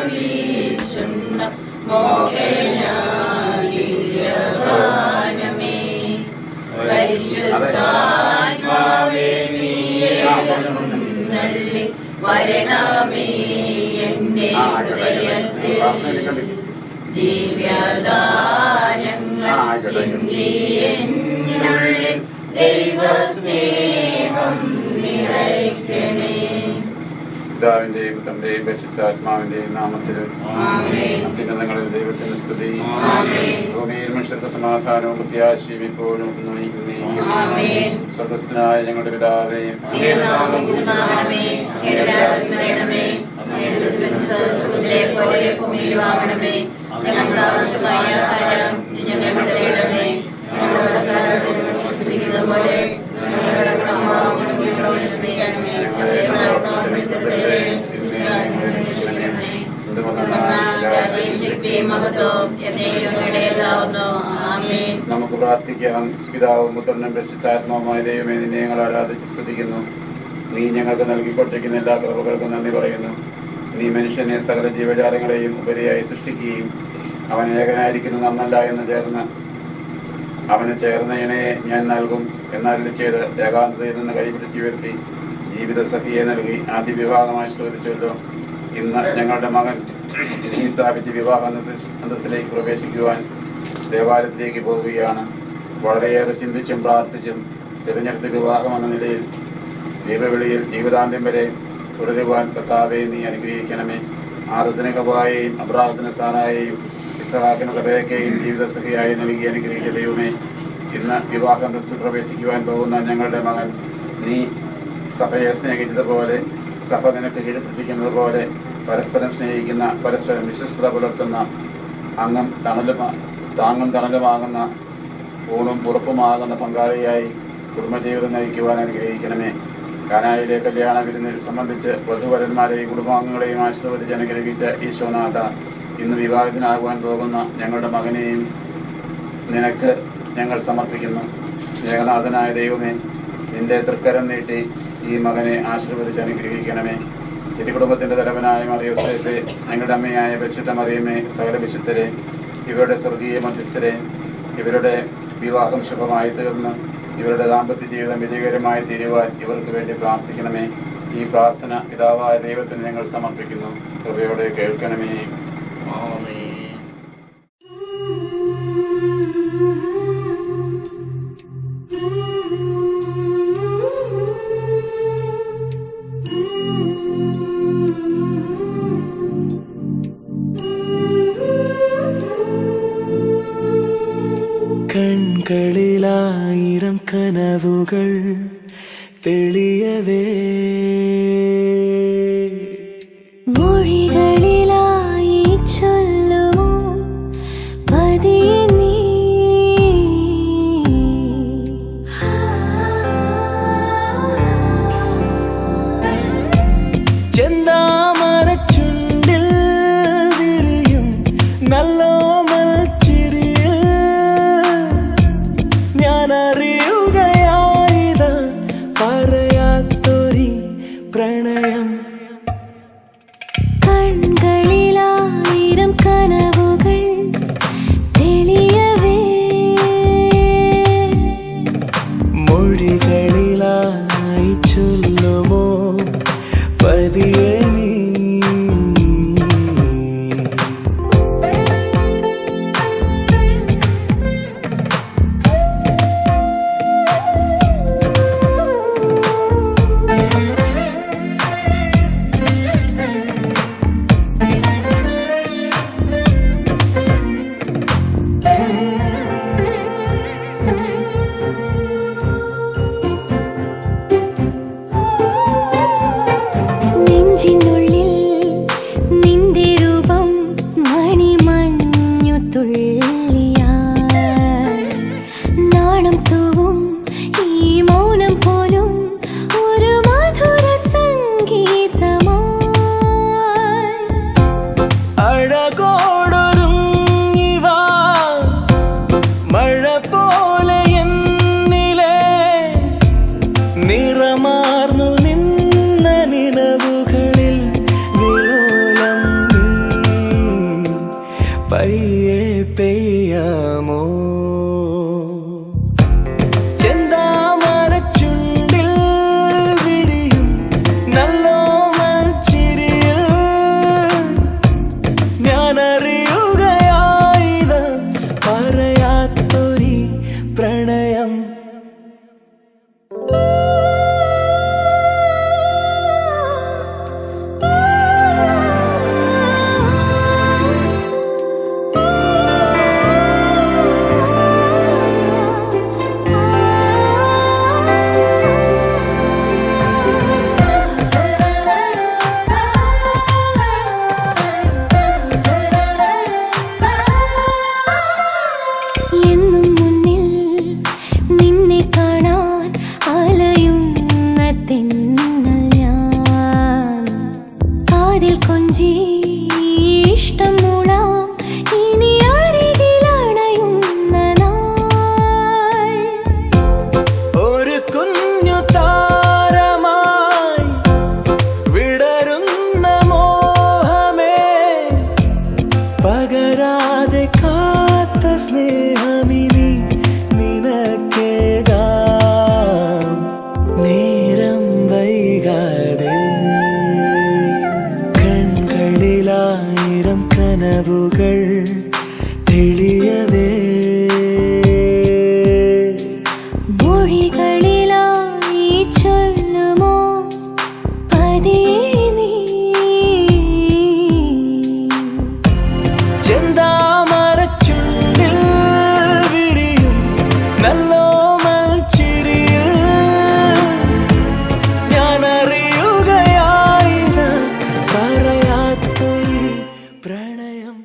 ഏഴുമാട്ടാവിലാശമീശുന്ന മോഹന ദിവ്യഗാനമേ, പരിശുദ്ധാത്മാവേ നീ എഴുന്നള്ളി വരണമേ എൻ്റെ ഹൃദയത്തിൽ, ദിവ്യദാനങ്ങൾ ചിന്തിയെന്നുള്ളിൽ ദൈവസ്നേഹം നിറയ്ക്കണേ. പിതാവിന്റെയും പുത്രന്റെയും പരിശുദ്ധാത്മാവിന്റെയും നാമത്തിൽ അത്യുന്നതങ്ങളിൽ ദൈവത്തിന്റെ സ്തുതി. ഭൂമിയിൽ മനുഷ്യർക്ക് സമാധാനവും പ്രത്യാശയും ഇപ്പോഴും സ്വർഗസ്ഥനായ ഞങ്ങളുടെ പിതാവേ, ഭൂമിയിലുമാകണമേ. ഞങ്ങളുടെ ആവശ്യമായ ആഹാരം ഞങ്ങളുടെ തരണമേ. ഞങ്ങളുടെ പോലെ ഞങ്ങളുടെ കടങ്ങളോട് ക്ഷമിക്കണമേ. നമുക്ക് പ്രാർത്ഥിക്കാം. പിതാവും പുത്രനും പരിശുദ്ധാത്മാവുമായ ദൈവമേ, നിന്നെ ഞങ്ങൾ ആരാധിച്ച് സ്തുതിക്കുന്നു. നീ ഞങ്ങൾക്ക് നൽകിക്കൊണ്ടിരിക്കുന്ന എല്ലാ കൃപകൾക്കും നന്ദി പറയുന്നു. നീ മനുഷ്യനെ സകല ജീവജാലങ്ങളെയും ഉപരിയായി സൃഷ്ടിക്കുകയും അവൻ ഏകനായിരിക്കുന്നു നന്നല്ല എന്ന് അവന് ചേർന്ന ഇണയെ ഞാൻ നൽകും എന്നരുളി ചെയ്ത് ഏകാന്തതയിൽ നിന്ന് കൈപിടിച്ച് ഉയർത്തി ജീവിത സഖിയെ നൽകി ആദ്യ വിവാഹം ആശീർവദിച്ചുവല്ലോ. ഇന്ന് ഞങ്ങളുടെ മകൻ നീ സ്ഥാപിച്ച് വിവാഹ അന്തസ്സിലേക്ക് പ്രവേശിക്കുവാൻ ദേവാലയത്തിലേക്ക് പോവുകയാണ്. വളരെയേറെ ചിന്തിച്ചും പ്രാർത്ഥിച്ചും തിരഞ്ഞെടുത്ത വിവാഹം എന്ന നിലയിൽ ദൈവവിളിയിൽ ജീവിതാന്ത്യം വരെ തുടരുവാൻ കർത്താവെ നീ അനുഗ്രഹിക്കണമേ. ആരാധനകവായെയും അബ്രാഹത്തിന് സാറായെയും ഇസഹാക്കിന് റബേക്കയെയും ജീവിത സഖിയായി നൽകി അനുഗ്രഹിച്ച ദൈവമേ, ഇന്ന് വിവാഹാന്തസ്സിൽ പ്രവേശിക്കുവാൻ പോകുന്ന ഞങ്ങളുടെ മകൻ നീ സഭയെ സ്നേഹിച്ചതുപോലെ സഭ നിനക്ക് കീഴ്പ്പെടുത്തിക്കുന്നത് പോലെ പരസ്പരം സ്നേഹിക്കുന്ന, പരസ്പരം വിശ്വസ്തത പുലർത്തുന്ന, താങ്ങും തണലുമാകുന്ന, ഊണും ഉറപ്പുമാകുന്ന പങ്കാളിയായി കുടുംബജീവിതം നയിക്കുവാൻ അനുഗ്രഹിക്കണമേ. കാനായിലെ കല്യാണ വിരുന്നിൽ സംബന്ധിച്ച് വധുവരന്മാരെയും കുടുംബാംഗങ്ങളെയും ആശീർവദിച്ച് അനുഗ്രഹിച്ച ഈശോനാഥ, ഇന്ന് വിവാഹത്തിനാകുവാൻ പോകുന്ന ഞങ്ങളുടെ മകനെയും നിനക്ക് ഞങ്ങൾ സമർപ്പിക്കുന്നു. സ്നേഹനാഥനായ ദൈവമേ, നിന്റെ തൃക്കരം നീട്ടി ഈ മകനെ ആശീർവദിച്ച് അനുഗ്രഹിക്കണമേ. തിരുകുടുംബത്തിന്റെ തലവനായ മറിയോസേഫെ, ഞങ്ങളുടെ അമ്മയായ പരിശുദ്ധ മറിയമേ, സകല വിശുദ്ധരെ, ഇവരുടെ സ്വർഗീയ മധ്യസ്ഥരെ, ഇവരുടെ വിവാഹം ശുഭമായി തീർന്ന് ഇവരുടെ ദാമ്പത്യ ജീവിതം വിജയകരമായി തീരുവാൻ ഇവർക്ക് വേണ്ടി പ്രാർത്ഥിക്കണമേ. ഈ പ്രാർത്ഥന പിതാവായ ദൈവത്തിന് ഞങ്ങൾ സമർപ്പിക്കുന്നു. കൃപയോടെ കേൾക്കണമേ. കൺകളിലായിരം കനവുകൾ തെളിയവേ, മൊഴികളിലായി ചൊല്ലുമോ പതിയെ നീ. ചെന്താമരച്ചുണ്ടിൽ വിരിയും നല്ലോമൽ ചിരിയിൽ ഞാൻ അറിയുകയായിത പറയാത്തൊരി പ്രണയം. കൺകളിലായിരം കനവുകൾ തെളിയവേ, മൊഴികളിലായി ചൊല്ലുമോ പതിയെ നീ. നെഞ്ചിനുള്ളിൽ നിന്റെ രൂപം മണിമഞ്ഞു തുള്ളിയാൽ നാണം തൂവും ഈ മൗനം പോലും ഒരു മധുര സംഗീതമായി. അഴകോടൊരുങ്ങിവാ മഴ പോലെ എന്നിലെ നിറമാർന്നു നിന്ന നിലവുകളിൽ വിലോലം നീ പയ്യെ പെയ്യാമോ. ചെന്താമരച്ചുണ്ടിൽ വിരിയും നല്ലോമൽ ചിരിയിൽ ഞാൻ തകരാതെ കാത്ത സ്നേഹമിനി നിനക്കേകാം നേരം വൈകാതെ. കൺകളിലായിരം കനവുകൾ തെളിയവേ മൊഴികളിലായി ചൊല്ലുമോ പതിയെ നീ? ചെന്താമരച്ചുണ്ടിൽ വിരിയും നല്ലോമൽ ചിരിയിൽ ഞാൻ അറിയുകയായില്ല പറയാത്തൊരു പ്രണയം.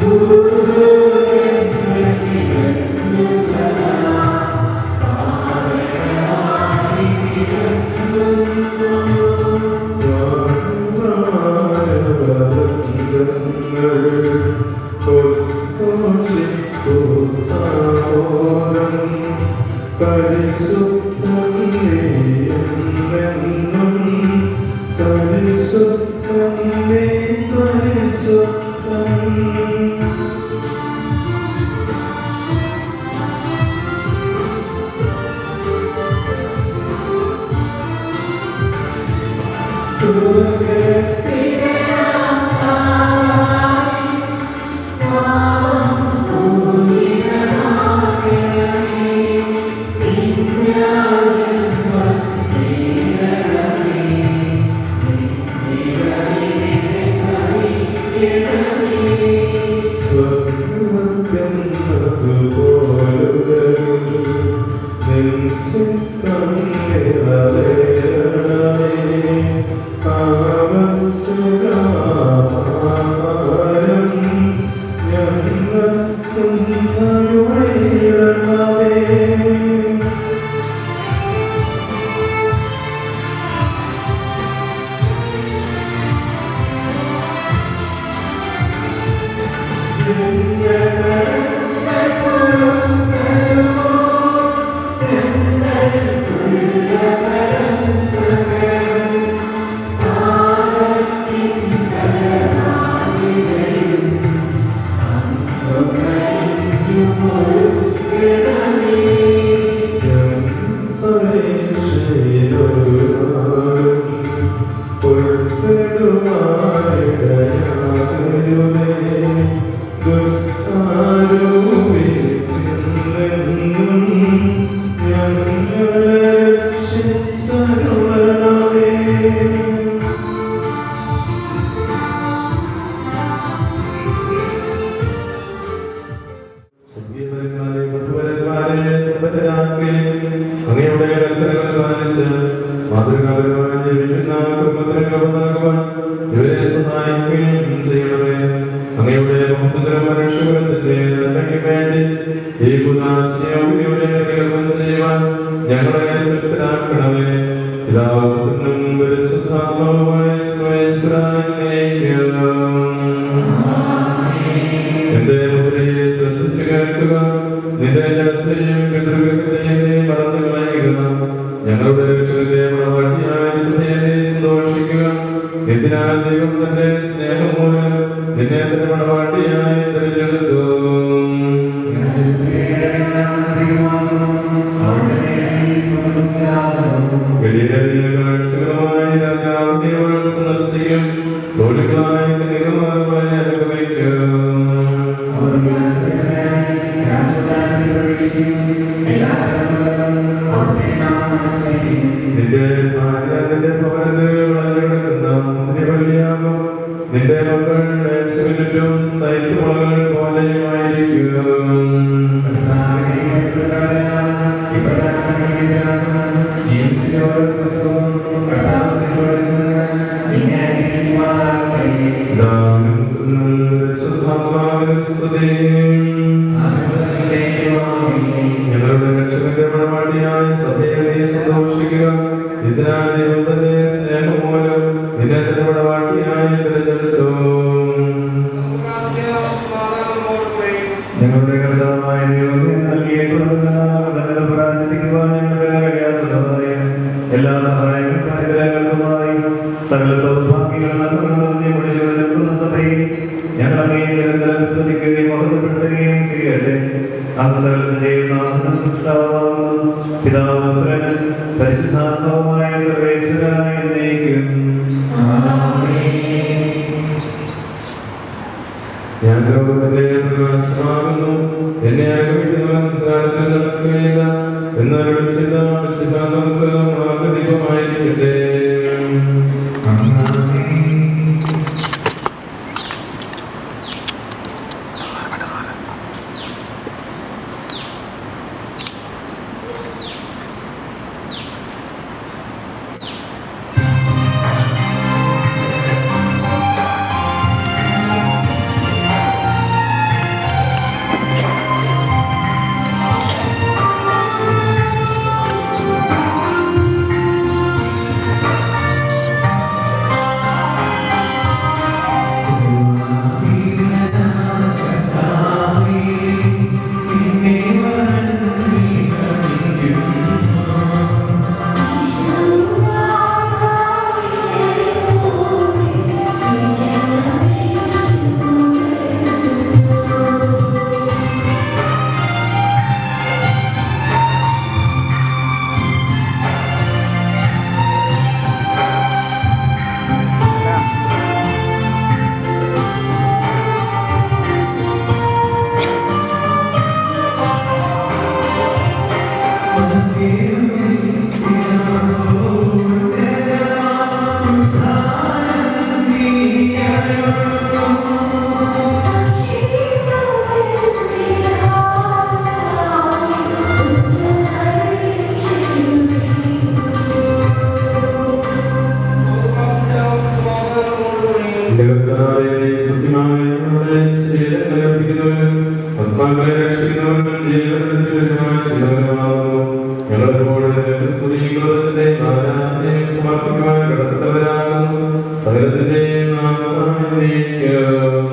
Ooh. Amen. സകലത്തിന്റെയും നാഥായിരിക്കും.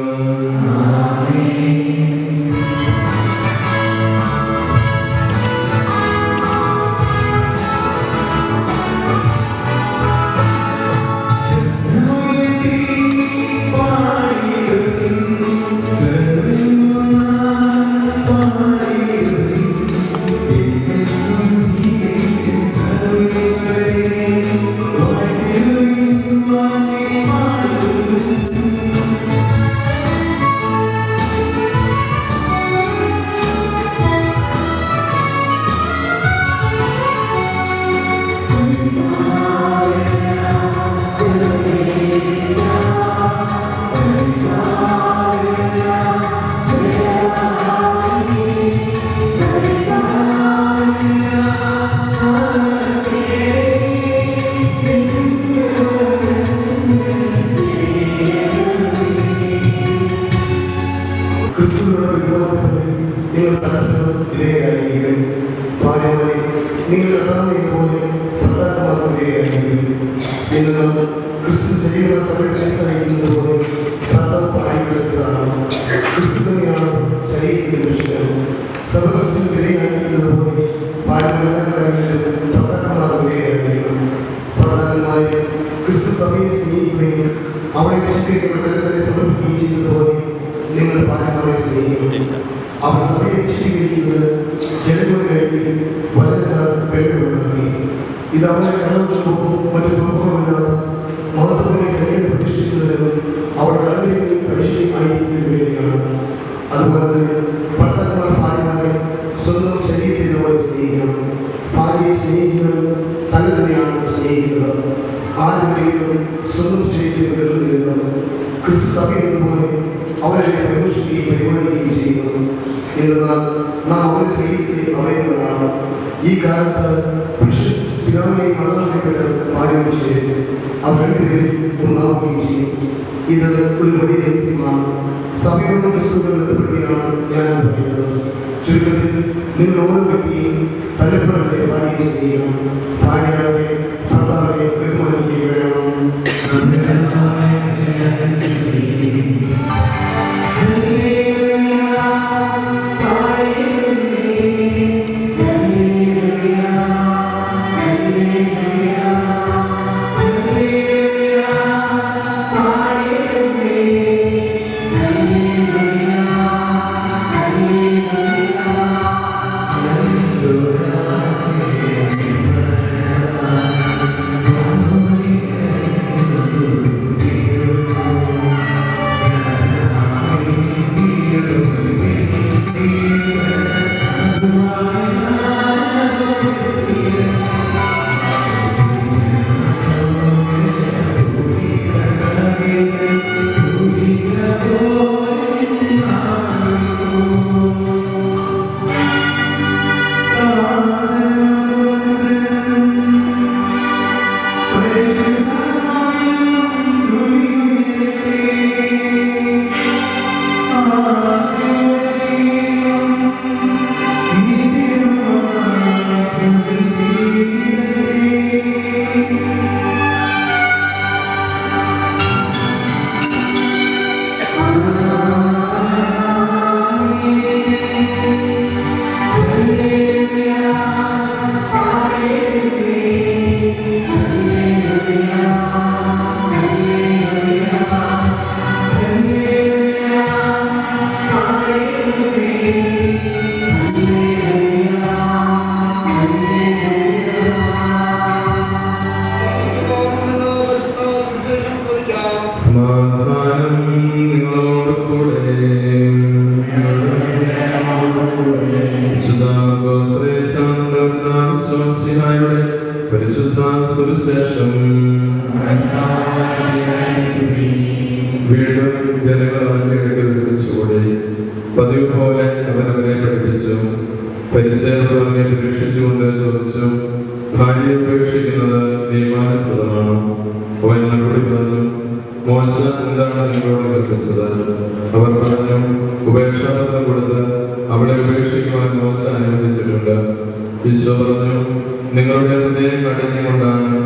നിങ്ങളുടെ ഹൃദയം കടഞ്ഞുകൊണ്ടാണ്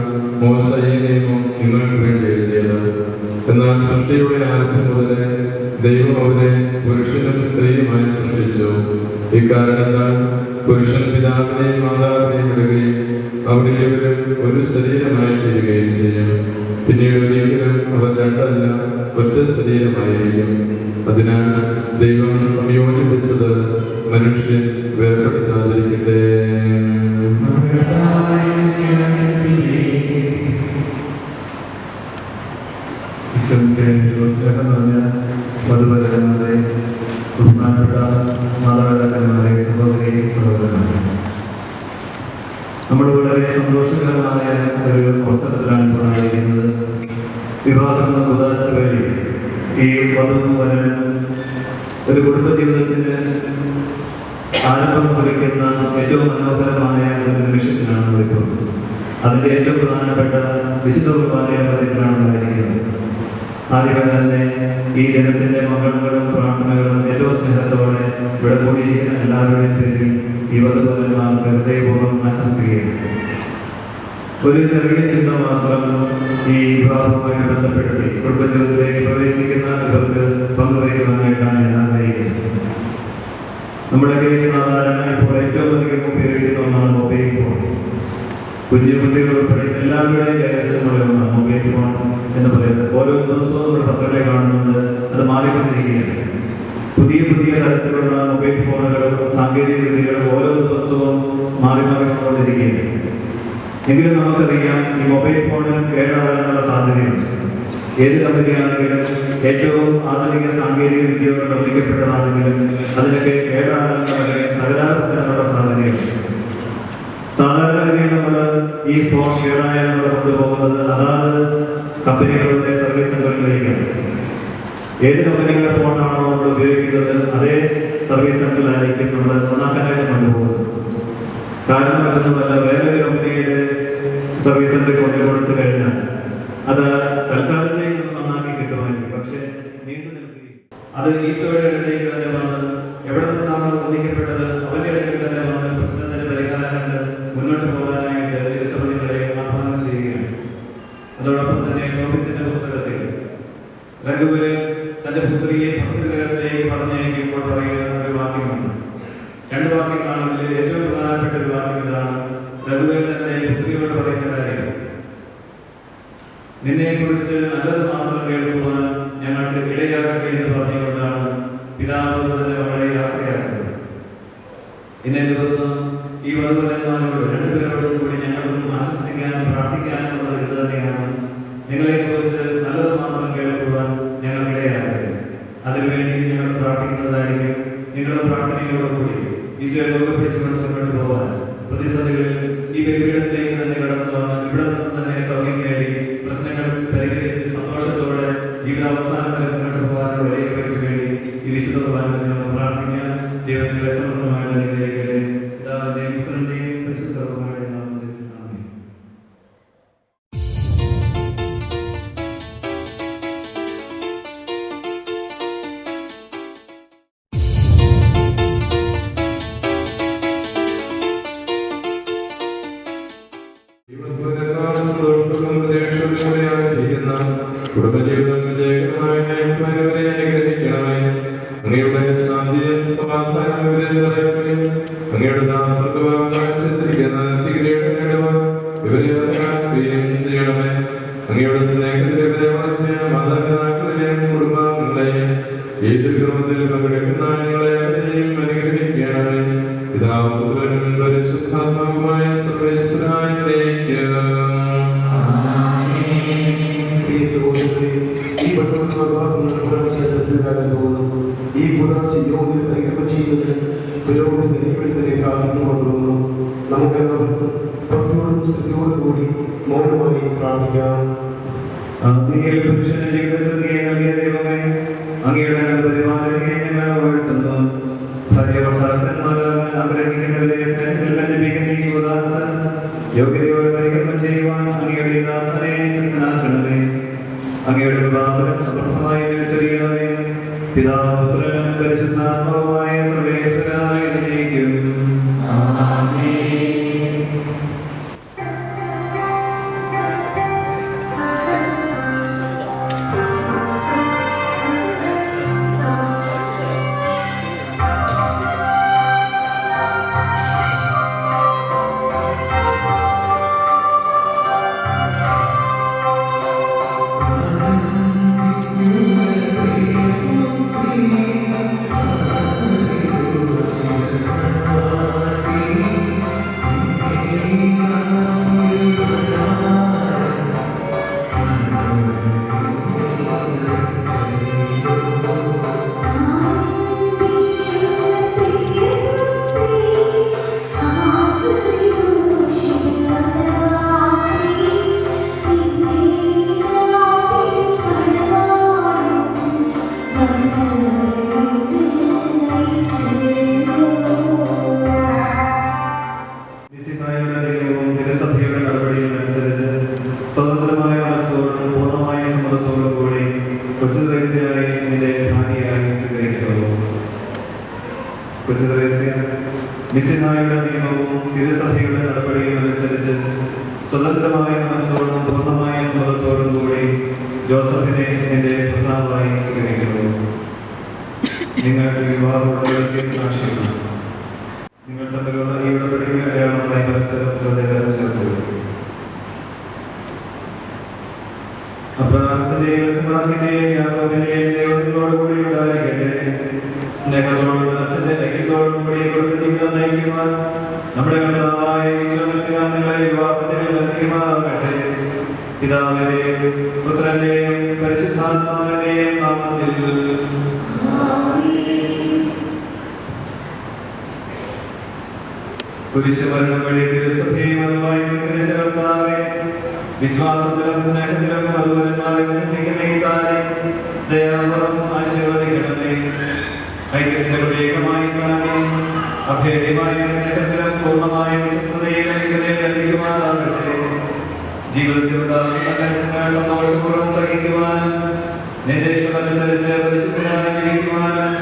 മോശ ഈ നിയമം നിങ്ങൾക്ക് വേണ്ടി എഴുതിയത്. എന്നാൽ സൃഷ്ടിയുടെ ആരംഭം മുതലേ ദൈവം അവരെ പുരുഷനും സ്ത്രീയുമായി സൃഷ്ടിച്ചു. ഇക്കാരണത്താൽ പുരുഷൻ പിതാവിനെയും മാതാവിനെയും വിടുകയും അവിടെ ഇവരും ഒരു ശരീരമായി തീരുകയും ചെയ്യും. പിന്നീട് ഒരിക്കലും അവർ രണ്ടല്ല, ഒറ്റ ശരീരമായിരിക്കും. അതിനാൽ ദൈവം സംയോജിപ്പിച്ചത് മനുഷ്യൻ വേർപെടുത്താതിരിക്കട്ടെ. മധുവരന്മാരെ, ബഹുമാനപ്പെട്ട മാതാപിതാക്കന്മാരെ, സഹോദരി സഹോദരന്മാരെ, നമ്മൾ വളരെ സന്തോഷകരമായ ഒരു അവസരത്തിലാണ് ഇപ്പോൾ ആയിരിക്കുന്നത്. വിവാഹം എന്ന ഉദാശ വഴി ഈ വധുവും വരനും ഒരു കുടുംബജീവിതത്തിന് ആരംഭം കുറിക്കുന്ന ഏറ്റവും മനോഹരമായ ഒരു നിമിഷത്തിലാണ് നമ്മളിപ്പോൾ. അതിൻ്റെ ഏറ്റവും പ്രധാനപ്പെട്ട വിശുദ്ധ കുർബാനയുടെ പദ്ധതിയിലാണ് ഉണ്ടായിരിക്കുന്നത്. ആദ്യമേ തന്നെ ഈ ദിനത്തിന്റെ മംഗളങ്ങളും പ്രാർത്ഥനകളും ഏറ്റവും സ്നേഹത്തോടെ ഇവിടെ കൂടിയിരിക്കുന്ന എല്ലാവരുടെയും പേരിൽ ഈ വധുവരന്മാർക്ക് ഹൃദയപൂർവ്വം ആശംസിക്കുകയാണ്. ഒരു ചെറിയ ചിന്ത മാത്രം ഈ വിവാഹവുമായി ബന്ധപ്പെടുത്തി കുടുംബജീവിതത്തിലേക്ക് പ്രവേശിക്കുന്ന ഇവർക്ക് പങ്കുവയ്ക്കുവാനായിട്ടാണ് ഞാൻ ആഗ്രഹിക്കുന്നത്. നമ്മുടെ കയ്യിൽ സാധാരണ ഇപ്പോൾ ഏറ്റവും അധികം ഉപയോഗിക്കുന്ന ഒന്നാണ് മൊബൈൽ ഫോൺ. കുഞ്ഞു കുട്ടികൾ ഉൾപ്പെടെ എല്ലാവരുടെയും കൈവശമുള്ള ഒന്നാണ് മൊബൈൽ ഫോൺ എന്ന് പറയുന്നത്. ഓരോ ദിവസവും നമ്മൾ പത്രങ്ങളെ കാണുന്നുണ്ട്, അത് മാറിക്കൊണ്ടിരിക്കുകയാണ്. പുതിയ പുതിയ തരത്തിലുള്ള മൊബൈൽ ഫോണുകളും സാങ്കേതിക വിദ്യകളും ഓരോ ദിവസവും മാറി മാറിക്കൊണ്ടിരിക്കുകയാണ്. എങ്കിലും നമുക്കറിയാം, ഈ മൊബൈൽ ഫോണിന് കേടാകാനുള്ള സാധ്യതയുണ്ട്. ഏത് കമ്പനിയാണെങ്കിലും ഏറ്റവും ആധുനിക സാങ്കേതിക വിദ്യകൾ നിർമ്മിക്കപ്പെട്ടതാണെങ്കിലും അതിനൊക്കെ കേടാകാനുള്ള തകരാറുള്ള സാധ്യതയുണ്ട്. സാധാരണഗതിയിൽ നമ്മൾ ഈ ഫോൺ കേടായാൽ നമ്മൾ കൊണ്ടുപോകുന്നത് അതാത് കമ്പനികളുടെ സർവീസ് സെന്ററുകളിലേക്കാണ്. ഏത് കമ്പനികളുടെ ഫോണാണോ നമ്മൾ ഉപയോഗിക്കുന്നത് അതേ സർവീസ് സെന്ററിലായിരിക്കും നമ്മൾ നന്നാക്കാനായിട്ട് കൊണ്ടുപോകുന്നത്. കാരണം മറ്റൊന്നുമല്ല, വേറൊരു കമ്പനിയുടെ സർവീസ് സെന്ററിൽ കൊണ്ടു കൊടുത്തു കഴിഞ്ഞാൽ അത് തൽക്കാലത്തേക്ക് നന്നാക്കി കിട്ടുമായിരിക്കും, പക്ഷെ നീണ്ടു നിൽക്കുകയും അത് ഈശോയുടെ അടുത്തേക്ക് തന്നെ വന്ന് എവിടെ നിന്നാണ് ഒന്നിക്കപ്പെട്ടത് അവരുടെ അടുത്തേക്ക് തന്നെ വന്ന് പ്രശ്നത്തിന് പരിഹാരം കണ്ട് മുന്നോട്ട് പോകാനായിട്ട് യേശുവിനെ ആഹ്വാനം ചെയ്യുകയാണ്. അതോടൊപ്പം തന്നെ യോബിന്റെ പുസ്തകത്തിൽ രഘുവരൻ തന്റെ പുത്രിയെ ഭക്തിഗ്രഹത്തിലേക്ക് പറഞ്ഞയക്കുമ്പോൾ പറയുന്ന ഒരു വാക്യമുണ്ട്. രണ്ട് വാക്യങ്ങളാണെങ്കിൽ ഏറ്റവും പ്രധാനപ്പെട്ട ഒരു വാക്യം ഇതാണ്. രഘുവരൻ തന്റെ പുത്രിയോട് പറയുന്ന കാര്യം, നിന്നെ കുറിച്ച് നല്ലത് മാത്രം കേൾക്കുവാൻ ഞങ്ങൾക്ക് ഇടയാകട്ടെ എന്ന് പറഞ്ഞുകൊണ്ടാണ് പിതാവ് തന്നെ അവളെ യാത്രയാക്കുന്നത്. ഇന്നേ ദിവസം ഈ വധുവരന്മാരോട് രണ്ടുപേരോടും കൂടി ഞങ്ങളും ആശംസിക്കാനും പ്രാർത്ഥിക്കാനും ഉള്ളത് ഇത് തന്നെയാണ്. നിങ്ങളെ കുറിച്ച് നല്ലത് മാത്രം കേൾക്കുവാൻ ഞങ്ങൾക്കിടയാകട്ടെ. അതിനുവേണ്ടി ഞങ്ങൾ പ്രാർത്ഥിക്കുന്നതായിരിക്കും. നിങ്ങളുടെ പ്രാർത്ഥനയോടുകൂടി ഈശോയെ പിടിച്ചുകൊണ്ട് മുന്നോട്ട് പോകാൻ പ്രതിസന്ധികളിൽ ഈ ബലിപീഠത്തിലേക്ക് തന്നെ കടന്നു വന്ന് ഇവിടെ നിന്ന് തന്നെ സൗഖ്യം നേടി പ്രശ്നങ്ങൾ പരിഹരിച്ച് സന്തോഷത്തോടെ ജീവിതാവസാനം വരെ മുന്നോട്ട് പോകാനുള്ള വഴികൾക്ക് വേണ്ടി ഈ വിശുദ്ധ കുർബാനയിൽ ഞങ്ങൾ പ്രാർത്ഥിക്കാൻ ദൈവത്തിന്റെ സമർത്ഥമായിട്ട് അനുഗ്രഹിക്കട്ടെ. പിതാവിന്റെയും പുത്രന്റെയും പരിശുദ്ധ കുർബാനയുടെ നാമത്തിൽ ആമേൻ. കുടുംബജീവിതം വിജയകരമായി നയിക്കുന്നവരെ അനുഗ്രഹിക്കണമേ. അങ്ങയുടെ ശാന്തിയും സമാധാനവും ഇവരെ നിറയണമേ. അങ്ങയുടെ ദാസത്വം കാഴ്ചത്തിരിക്കുന്ന തികരേട് നേടുവാൻ ഇവരെ അറിയാക്കുകയും ചെയ്യണമേ. അങ്ങയുടെ സ്നേഹത്തിൽ ഇവരെ വളർത്തിയ മാതാപിതാക്കളെയും കുടുംബാംഗങ്ങളെയും ഏത് ക്രമത്തിൽ പങ്കെടുക്കുന്ന ഞങ്ങളെ അവരെയും അനുഗ്രഹിക്കണമേ. പിതാവും പുത്രനും പരിശുദ്ധാത്മാവുമായ സർവേശ്വരായിലേക്ക് ഈ കൂടാശ യോഗ്യത പരിഗണന ചെയ്യുന്നത് പുരോഗതി പ്രാർത്ഥിക്കുന്നു. നമുക്കെല്ലാവർക്കും ഭക്തിയോടും സ്ഥിതിയോടും കൂടി മൗനമായി പ്രാർത്ഥിക്കാം. യോഗ്യതയോടെ പരിഗണന ചെയ്യുവാൻ അങ്ങയുടെ ദാസനെ ശക്തനാക്കണമേ. അങ്ങയുടെ വിവാഹം സമർത്ഥമായി ചൊരിയണമേ. പിതാവ് പുത്രനും പരിശുദ്ധാത്മാവുമായ സർവേശ്വരനായ എന്നേക്കും ആമേൻ. കൊച്ചു ത്രേസ്യ മിശിഹായുടെ നിയമവും തിരുസഭയുടെ നടപടിയും അനുസരിച്ച് സ്വതന്ത്രമായ മനസ്സോടും പൂർണ്ണമായ സമ്മതത്തോടും കൂടി ജോസഫിനെ എൻ്റെ ഭർത്താവായി സ്വീകരിക്കുന്നു. നിങ്ങൾ വിവാഹമുള്ളവർക്ക് സാക്ഷിയാണ്. നിങ്ങൾ തമ്മിലുള്ള ഈ ഉടമ്പടിയുടെ അടയാളമായി പരസ്പരം ഹൃദയം ചേർത്തു. അബ്രഹാമിന്റെയും ഇസ്ഹാക്കിന്റെയും യാക്കോബിന്റെയും ദൈവങ്ങളോട് കൂടി ഉണ്ടായിരിക്കട്ടെ. സ്നേഹത്തോടും മനസ്സിന്റെ ഐക്യത്തോടും കൂടി ജീവിതം നയിക്കുവാൻ നമ്മുടെ കർത്താവായ ഈശോ മിശിഹാ നിങ്ങളെ വിവാഹത്തിൽ ബന്ധിക്കുമാറാകട്ടെ. പിതാവിന്റെയും പുത്രന്റെയും പരിശുദ്ധാത്മാവിന്റെയും നാമത്തിൽ കുരിശുമരണം വഴി തിരുസഭയും അതുമായി സ്വീകരിച്ച കർത്താവേ, വിശ്വാസത്തിലും സ്നേഹത്തിലും അതുപോലെ ദയാപുറം ആശീർവദിക്കണമേ. ഐക്യത്തിന്റെ പ്രത്യേകമായി കാണി അഭേദ്യമായ സ്നേഹത്തിലും പൂർണ്ണമായ വിശ്വസ്തതയിലും ഇവരെ ലഭിക്കുവാനാകട്ടെ. ജീവിതത്തിലുണ്ടാകുന്ന സന്തോഷപൂർവ്വം സഹിക്കുവാനും നിന്റെ ഇഷ്ടമനുസരിച്ച് പരിശുദ്ധമായി ജീവിക്കുവാനും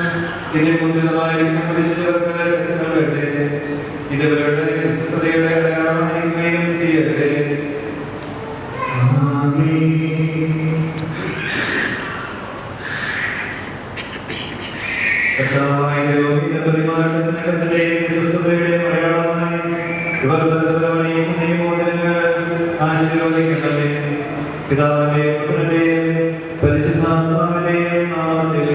ഇതിൽ മുദ്രിതമായിരിക്കും ശക്തികളട്ടെ. ഇതുവരുടെ വിശ്വസ്തയുടെ അടയാളമായിരിക്കുകയും ചെയ്യട്ടെ. ആശീർവദിക്കണമേ. പിതാവിന്റെയും പുത്രന്റെയും പരിശുദ്ധാത്മാവിന്റെയും നാമത്തിൽ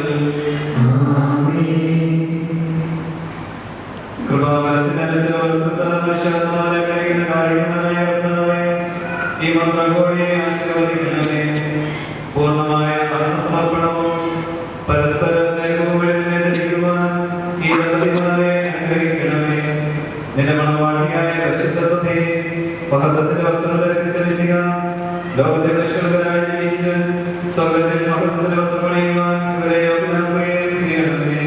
ഈ മന്ത്രകോടിയെ ആശീർവദിക്കണമേ. പൂർണ്ണമായ ആത്മസമർപ്പണവും പരസ്പര സ്നേഹവും എഴുന്നേൽക്കുവാൻ ഈ ദമ്പതിമാരെ അനുഗ്രഹിക്കണമേ. നിന്റെ മണവാട്ടിയായ പരിശുദ്ധ സഭയെ മഹത്വത്തിന്റെ വസ്ത്രം ധരിച്ച് ചലിക്കുക. ലോകത്തെ നിഷ്കളങ്കരായി ജയിച്ച് സ്വർഗത്തിൽ മഹത്വത്തിന്റെ വസ്ത്രം അണിയുവാൻ ഇവരെ യോഗ്യനാക്കുകയും ചെയ്യണമേ.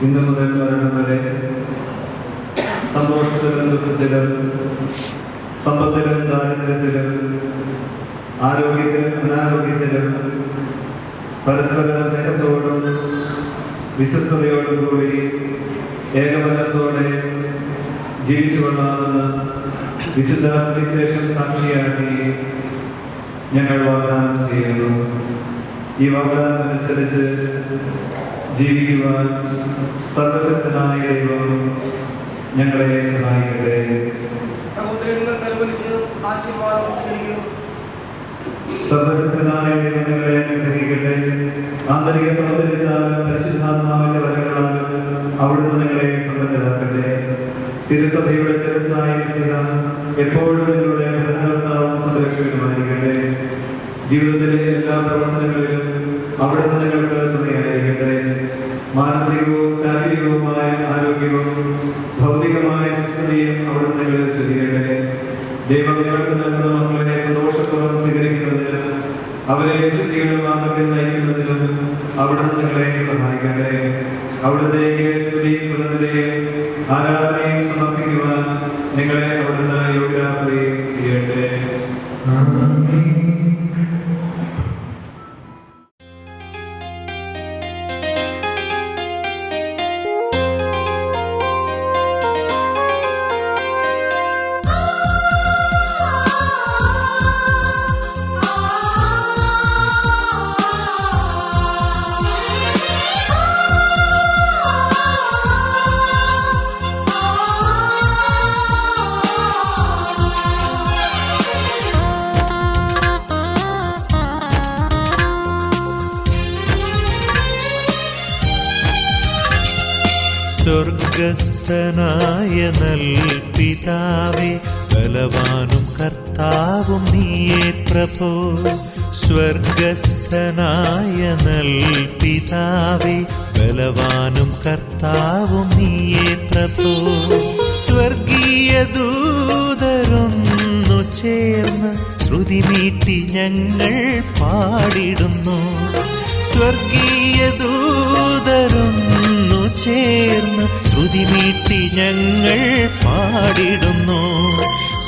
ഇന്നു മുതൽ മരണം വരെ സന്തോഷത്തിലും ദുഃഖത്തിലും സമ്പത്തിലും ദാരിദ്ര്യത്തിലും ആരോഗ്യത്തിലും അനാരോഗ്യത്തിലും പരസ്പര സ്നേഹത്തോടും വിശ്വസ്തയോടും കൂടി ഏകമനസ്സോടെ ജീവിച്ചു കൊള്ളാമെന്ന് വിശുദ്ധ സുവിശേഷം സാക്ഷിയാക്കി ഞങ്ങൾ വാഗ്ദാനം ചെയ്യുന്നു. ഈ വാഗ്ദാനം അനുസരിച്ച് ജീവിക്കുവാൻ സർവശക്തനായ ദൈവം ഞങ്ങളെ സഹായിക്കട്ടെ. സർവശക്തനായ ദൈവം ഞങ്ങളെ അനുഗ്രഹിക്കട്ടെ. ആന്തരിക സൗന്ദര്യത്താലും പരിശുദ്ധാത്മാവിന്റെ വരങ്ങളാലും അവിടുന്ന് നിങ്ങളെ സമ്പന്നരാക്കട്ടെ. തിരുസഭയുടെ ശിരസ്സായ എപ്പോഴും നിങ്ങളുടെ ഭരണകർത്താവും സംരക്ഷകനുമായിരിക്കട്ടെ. ജീവിതത്തിലെ എല്ലാ പ്രവർത്തനങ്ങളിലും അവിടുന്ന് നിങ്ങൾക്ക് തുണയായിരിക്കട്ടെ. മാനസികവും ശാരീരികവുമായ ആരോഗ്യവും ഭൗതികമായ സുസ്ഥിതിയും അവിടുന്ന് നിങ്ങളെ ശ്രദ്ധിക്കട്ടെ. ദൈവം നിങ്ങൾക്ക് നൽകുന്ന മക്കളെ സന്തോഷത്തോടെ സ്വീകരിക്കുന്നതിനും അവരെ വിശുദ്ധിയുടെ മാർഗത്തിൽ നയിക്കുന്നതിനും അവിടുന്ന് നിങ്ങളെ സഹായിക്കട്ടെ. അവിടുത്തേക്ക് സ്തുതിയും കൃതജ്ഞതയും ആരാധനയും സമർപ്പിക്കുവാൻ നിങ്ങളെ അവിടുന്ന് യോഗ്യരാക്കുകയും ചെയ്യട്ടെ. സ്വർഗസ്ഥനായ നൽപിതാവേ, ബലവാനും കർത്താവും നീയേ പ്രഭോ. സ്വർഗസ്ഥനായ നൽപിതാവേ, ബലവാനും കർത്താവും നീയേ പ്രഭോ. സ്വർഗീയ ദൂതരൊന്നു ചേർന്ന് ശ്രുതിമീട്ടി ഞങ്ങൾ പാടിടുന്നു. സ്വർഗീയ ദൂതരൊന്നു ചേർന്ന് ശ്രുതിമീട്ടി ഞങ്ങൾ പാടിടുന്നു.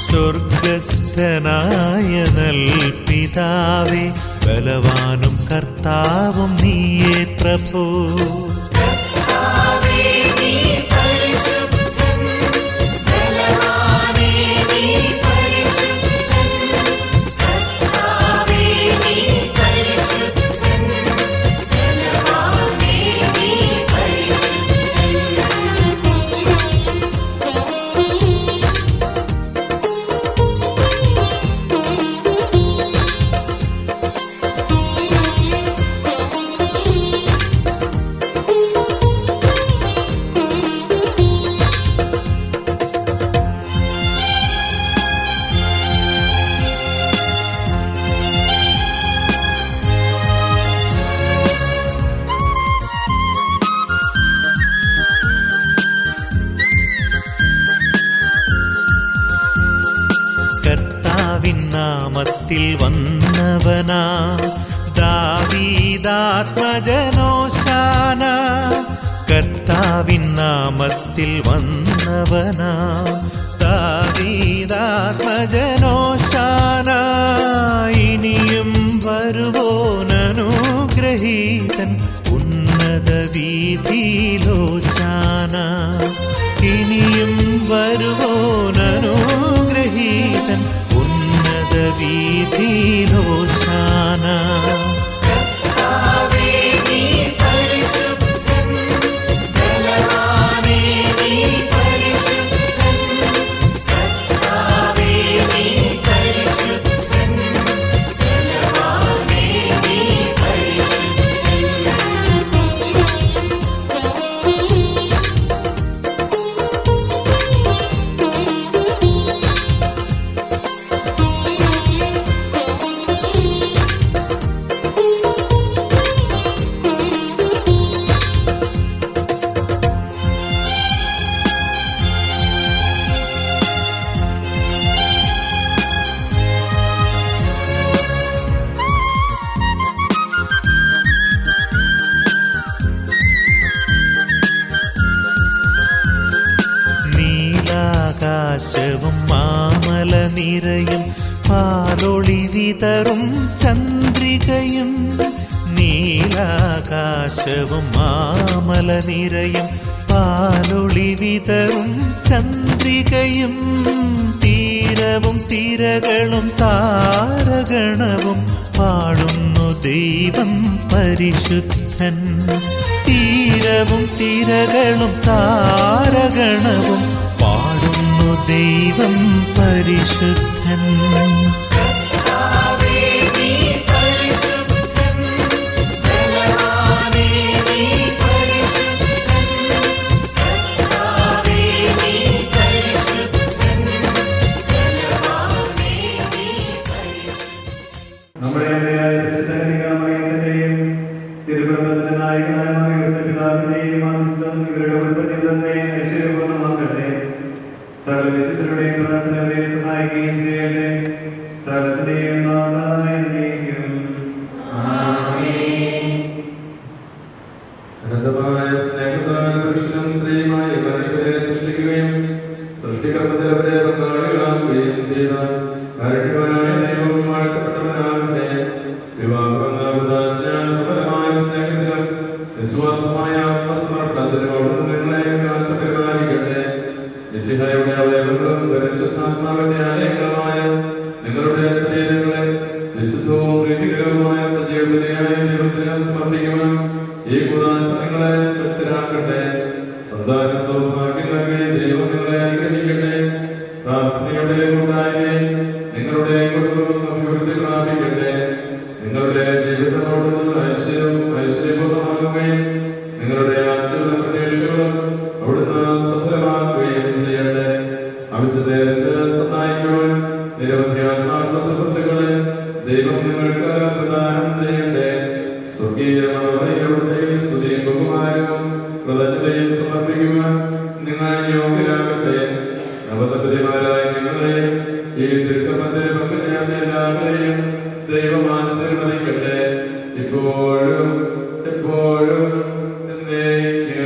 സ്വർഗസ്ഥനായ നൽപിതാവേ, ബലവാനും കർത്താവും നീയേ പ്രഭോ. നാമത്തിൽ വന്നവനാ ദാവീദാത്മജനോശാന. കർത്താവിൻ നാമത്തിൽ വന്നവനാ ദാവീദാത്മജനോശാന. ഇനിയും വരുവോനനുഗ്രഹീതൻ ഉന്നത വീഥിയിലോശാന. ഇനിയും വരുവോനനുഗ്രഹീതൻ ഉന്നത വീഥിയിലോശാന. നീലാകാശവും മാമല നിരയും പാലൊളി വിതറും ചന്ദ്രികയും. നീലാകാശവും മാമല നിരയും പാലൊളി വിതറും ചന്ദ്രികയും. തീരവും തിരകളും താരഗണവും പാടുന്നു ദൈവം പരിശുദ്ധൻ. തീരവും തിരകളും താരഗണവും പാടുന്നു ദൈവം പരിശുദ്ധൻ. നിസ്വാർത്ഥമായ ആത്മസമർപ്പണത്തിനും അവിടുന്ന് നിങ്ങളെ കാത്ത് പരിപാലിക്കട്ടെ. മിശിഹായുടെ അവയവങ്ങളും പരിശുദ്ധാത്മാവിന്റെ ആലയങ്ങളുമായ നിങ്ങളുടെ ശരീരങ്ങളെ വിശുദ്ധവും പ്രീതികരവുമായ സജീവതയായ ദൈവത്തിന് സമർപ്പിക്കുവാൻ ഈ കൂടാശ നിങ്ങളെ ശക്തരാക്കട്ടെ. സന്താന സൗഭാഗ്യം നൽകി ദൈവം നിങ്ങളെ അനുഗ്രഹിക്കട്ടെ. പ്രാർത്ഥനയുടെ കൂട്ടായ്മയെ നിങ്ങളുടെ കുടുംബവും അഭിവൃദ്ധി പ്രാപിക്കട്ടെ. നിങ്ങളുടെ ജീവിതത്തോടുള്ള ഐശ്വര്യപൂർണ്ണമാകുകയും നിങ്ങളുടെ ആശീർവാദ പ്രതീക്ഷകളും അവിടുന്ന് സഫലമാക്കുകയും ചെയ്യട്ടെ. ആവശ്യത്തെ സഹായിക്കുവാൻ നിരവധി ആത്മാർത്ഥ സുഹൃത്തുക്കളെ ദൈവം നിങ്ങൾക്ക് പ്രദാനം ചെയ്യട്ടെ. സ്വർഗീയമായ സ്തുതിയും ബഹുമാനവും കൃതജ്ഞതയും സമർപ്പിക്കുവാൻ നിങ്ങൾ യോഗ്യരാകട്ടെ. നവദമ്പതിമാരായ നിങ്ങളെ ഈ തിരുക്കമത്തിൽ പങ്കുചേർന്ന എല്ലാവരെയും ദൈവം ആശീർവദിക്കട്ടെ. ഇപ്പോഴും എപ്പോഴും എന്നേക്കും.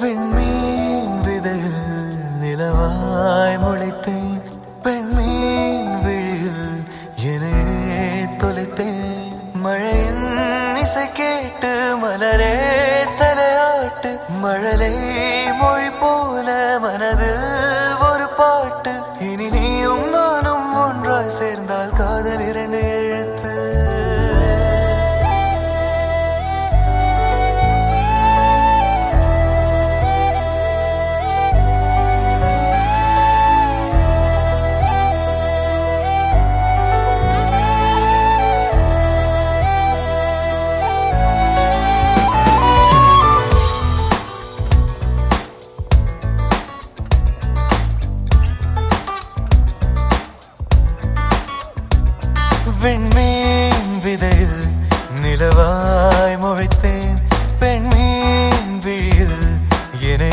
விண்மீன் விதையில் நிலவாய் முளைத்தேன், பெண்மீன் விழியில் என்னே தொலைத்தேன். மழையின் இசை கேட்டு மலரே தலையாட்டு, மழலை மொழி போல மனதில் ஒரு பாட்டு. இனி நீயும் நானும் ஒன்றாய் சேர்ந்தால் காதல் 2 எழுத்து. விண்மீன் விதையில் நிலவாய் முளைத்தேன், பெண்மீன் விழியில் என்னே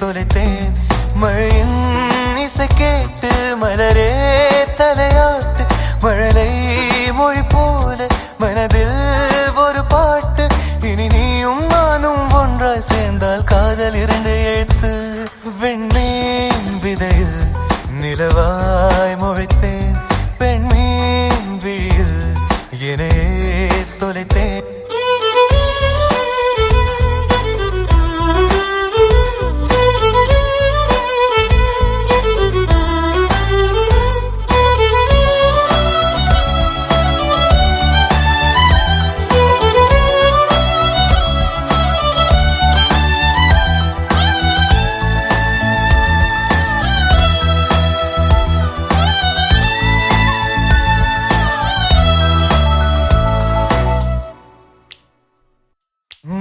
தொலைத்தேன். மழையின் இசை கேட்டு மலரே தலையாட்டு, மழலை மொழி போல மனதில் ஒரு பாட்டு. இனி நீயும் நானும் ஒன்றாய் சேர்ந்தால் காதல் 2 எழுத்து. விண்மீன் விதையில் நிலவாய் முளைத்தேன், பெண்மீன் விழியில் என்னே தொலைத்தேன்.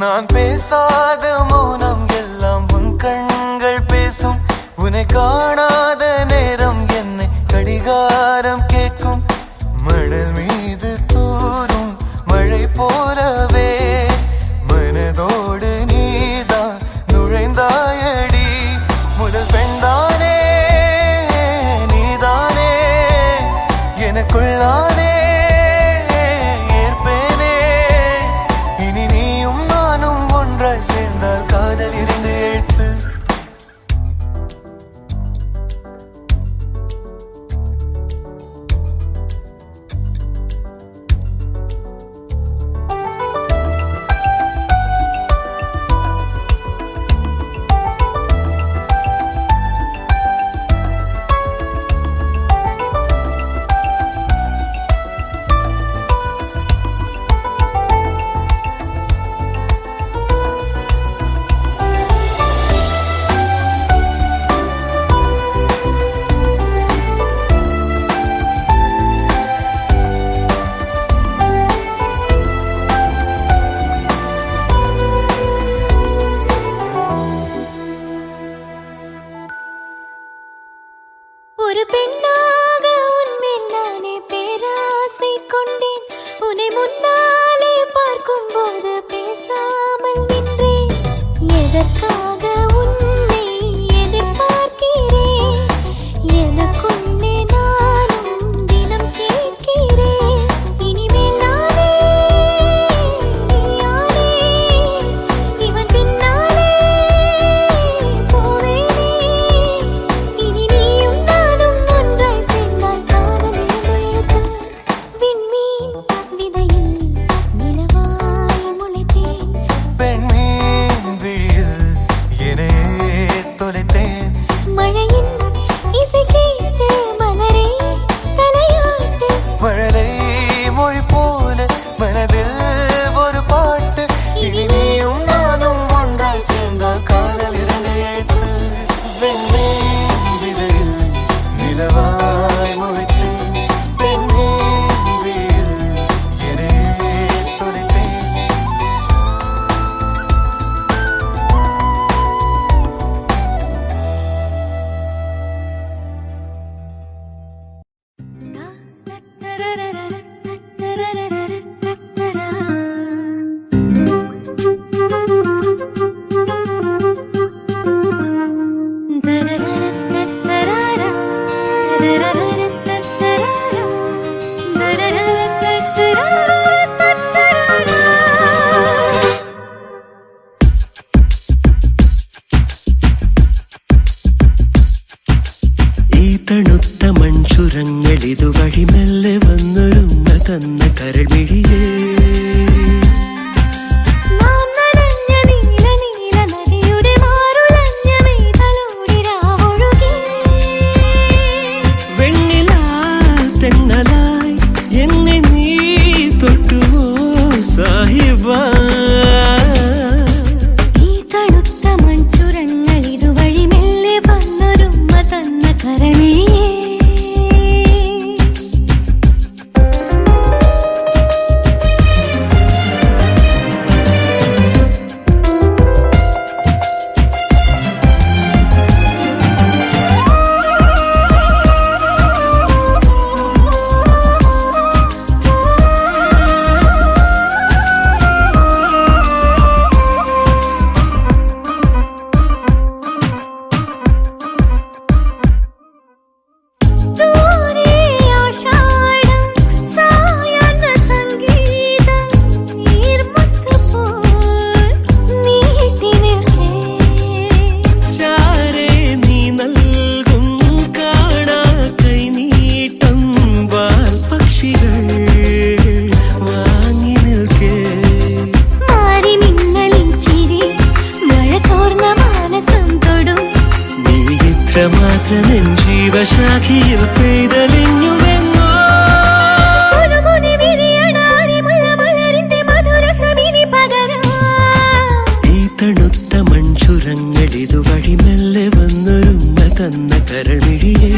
நான் பேசாத மௌனம் எல்லாம் உன் கண்கள் பேசும், உன்னை காணாத நேரம் என்னை கடிகாரம் கேட்கும். மணல் மீது தூரும் மழை போலவே மனதோடு நீதான் நுழைந்தாயடி. முதல் பெண்தானே நீதானே, எனக்குள்ளானே ஏற்பேனே. இனி நீயும் நானும் ஒன்றாய் சேர்ந்தால் காதல் 2 எழுத்து. ஒரு பெண்ணாக உன்மேல் நானே பேராசை கொண்டேன். உன்னை முன்னாலே பார்க்கும் போது பேசாமல் நின்றேன். எதற்காக உன்னை எதிர்பார்க்கிறேன், எனக்குள்ளே நானும் தினம் கேட்கிறேன். இனிமேல் நானே நீயானே, இவன் பின்னாலே போவேனே. இனி நீயும் நானும் ஒன்றாய் சேர்ந்தால் காதல் 2 எழுத்து. விண்மீன் விதையில் நிலவாய் முளைத்தேன், பெண்மீன் விழியில் വാ. ഈ തണുത്ത മൺചുരങ്ങൾ ഇതുവഴി മെല്ലെ വന്നൊരുമ്മ തന്ന കരമിഴിയേ. മാത്രമെൻ ജീവശാഖിയിൽ പെയ്തലിഞ്ഞുവെന്നോ ഈ തണുത്ത മൺചുരങ്ങൾ ഇതുവഴി മെല്ലെ വന്നൊരുമ്മ തന്ന കരമിഴിയേ.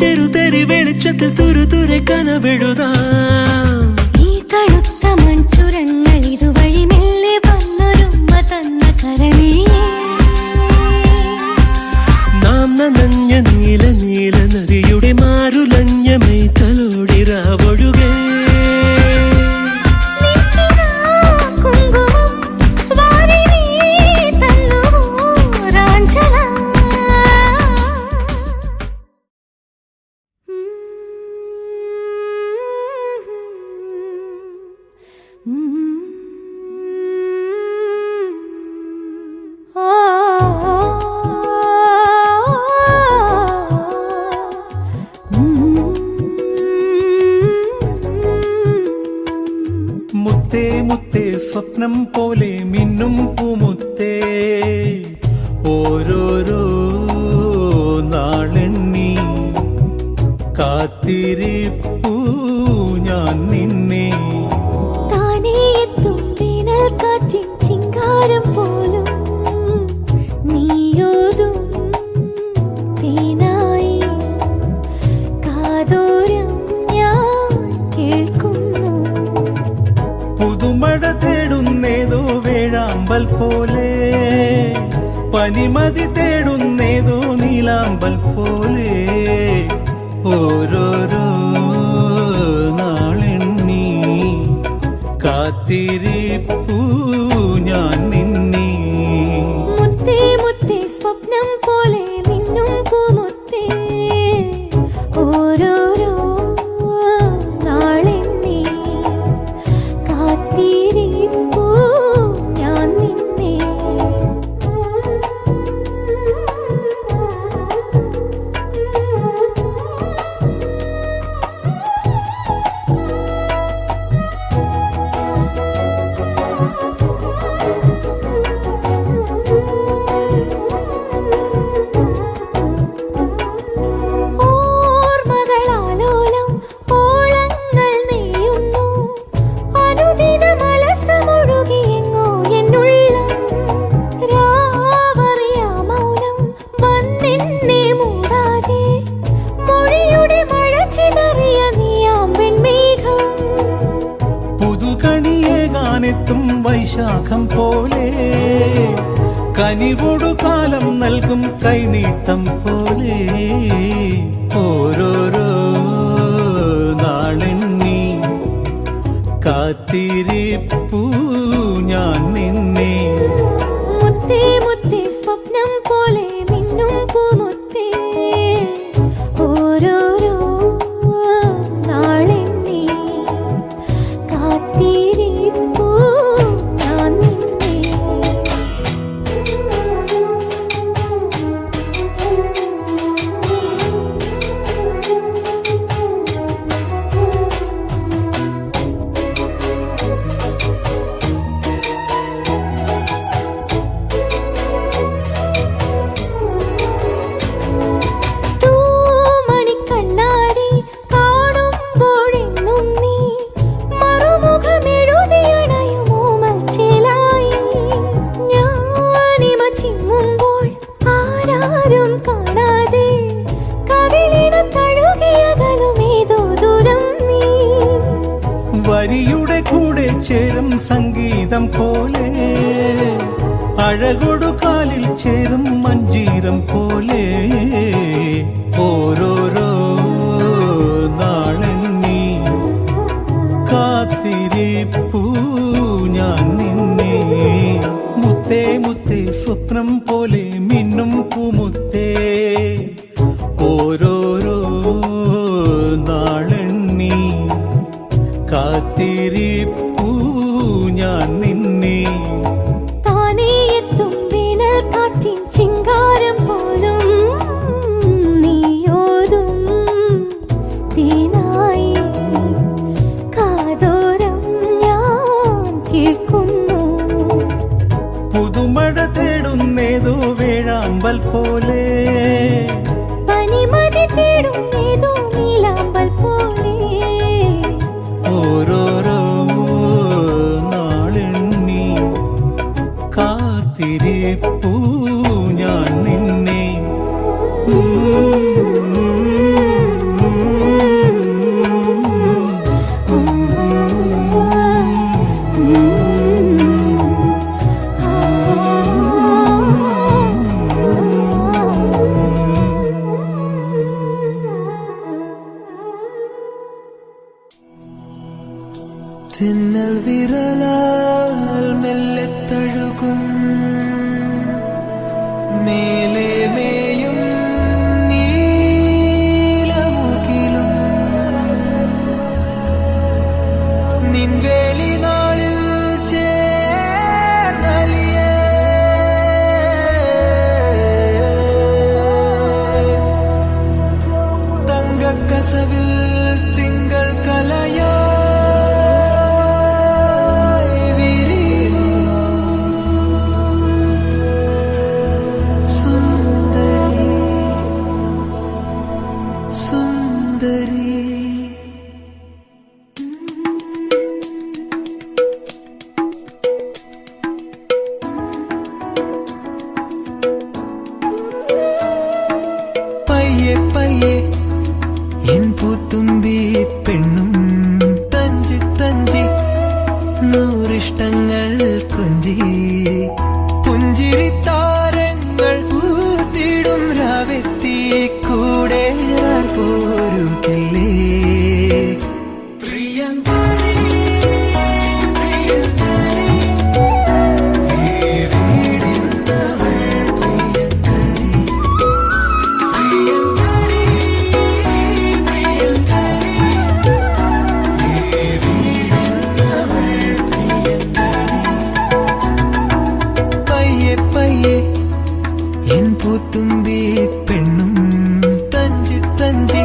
ചെറുതെരി വെളിച്ചത്തിൽ തുരുതുരെ കനവെഴുതാം. ഈ തണുത്ത മൺചുരങ്ങൾ ഇതുവഴി മെല്ലെ വന്നൊരുമ്മ തന്ന കരമിഴിയേ. നാം നനഞ്ഞ നീല നീല നദിയുടെ മാരുലഞ്ഞ മെയ്തലോടി രാവൊഴുകേ. മുത്തേ മുത്തേ സ്വപ്നം പോലെ മിന്നും പൂമുത്തേ ഓരോരോ നാളെണ്ണി കാത്തിരിപ്പൂ ഞാൻ നിന്നെ. താനേ എത്തും വേനൽ കാറ്റിൻ ചിങ്കാരം പോലും നീയോതും തേനായി കാതോരം ഞാൻ കേൾക്കുന്നു. പുതുമഴ തേടുന്നേതോ വേഴാമ്പൽ പോലെ പനിമതി തേടുന്നേതോ നീലാമ്പൽ പോലെ ഓരോരോ നാളെണ്ണി കാത്തിരിപ്പൂ ഞാൻ നിന്നെ. മുത്തേ മുത്തേ സ്വപ്നം പോലെ മിന്നും പൂമുത്തേ ഓരോരോ നാളെണ്ണി കാത്തിരിപ്പൂ ഞാൻ നിന്നെ. വൈശാഖം പോലെ കനിവോടു കാലം നൽകും കൈനീട്ടം പോലെ ഓരോരോ നാളെണ്ണി കാത്തിരിപ്പൂ ഞാൻ നിന്നെ മുത്തേ മുത്തേ സ്വപ്നം പോലെ മിന്നും പൂമുത്തേ ഓരോരോ നാളെണ്ണി കാത്തിരിപ്പൂ ഞാൻ നിന്നെ വരിയുടെ കൂടെ ചേരും സംഗീതം പോലെ അഴകൊടു കാലിൽ ചേരും മഞ്ചീരം പോലെ ഓരോരോ നാളെണ്ണി കാത്തിരിപ്പൂ ഞാൻ നിന്നെ മുത്തേ മുത്തേ സ്വപ്നം പോലെ മിന്നും പൂമുത്തേ ഓരോരോ നാളെണ്ണി കാത്തിരിപ്പൂ ഞാൻ നിന്നെ താനേ എത്തും വേനൽ കാറ്റിൻ ചിങ്കാരം പോലും നീയോതും തേനായി കാതോരം ഞാൻ കേൾക്കുന്നു പുതുമഴ തേടുന്നേതോ വേഴാമ്പൽ പോലെ പനിമതി തേടുന്നേതോ നീലാമ്പൽ പോലെ ഓരോരോ നാളെണ്ണി കാത്തിരിപ്പൂ ഞാൻ നിന്നെ തിന്നൽ വിരലാൽ മെല്ലെ തഴുകും മേലെ മേയും നീലമുകിലും നിൻവേളി നാളിൽ ചേർന്നലിയേ തങ്കക്കസവിൽ തിങ്കൾ കലയോ പയ്യെ പയ്യെ എൻ പൂത്തുമ്പി പെണ്ണും തഞ്ചി തഞ്ചി നൂറിഷ്ടങ്ങൾ കൊഞ്ചി പുഞ്ചിരി താരങ്ങൾ പൂത്തിടും രാവെത്തി കൂടെ പോരുകില്ലേ പ്രിയങ്കരി പ്രിയങ്കരി ഈ വീടിന്നവൾ പ്രിയങ്കരി പ്രിയങ്കരി പ്രിയങ്കരി ഈ വീടിന്നവൾ പ്രിയങ്കരി പയ്യെ പയ്യെ എൻ പൂത്തുമ്പി പെണ്ണും തഞ്ചി തഞ്ചി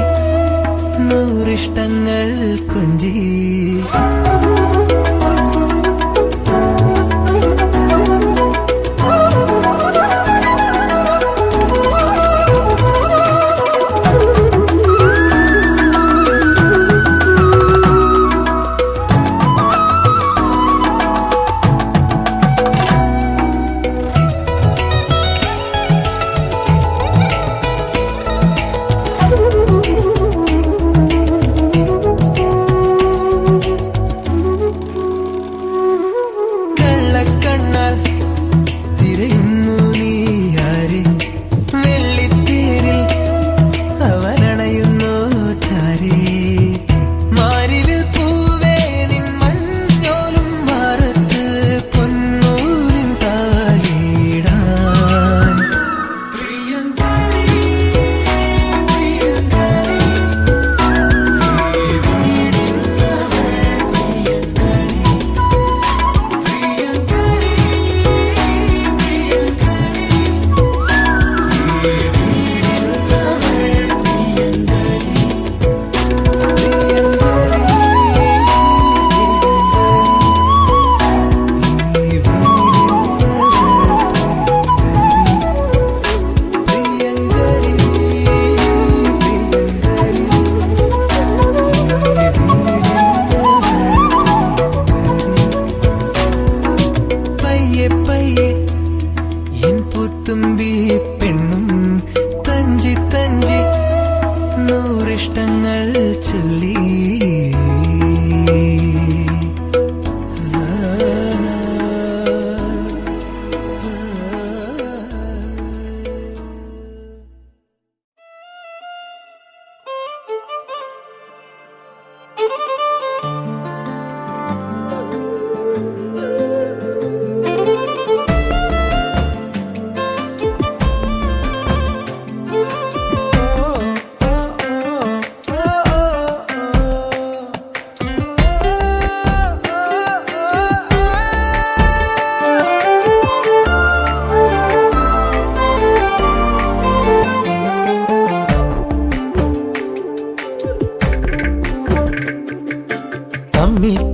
ചൊല്ലി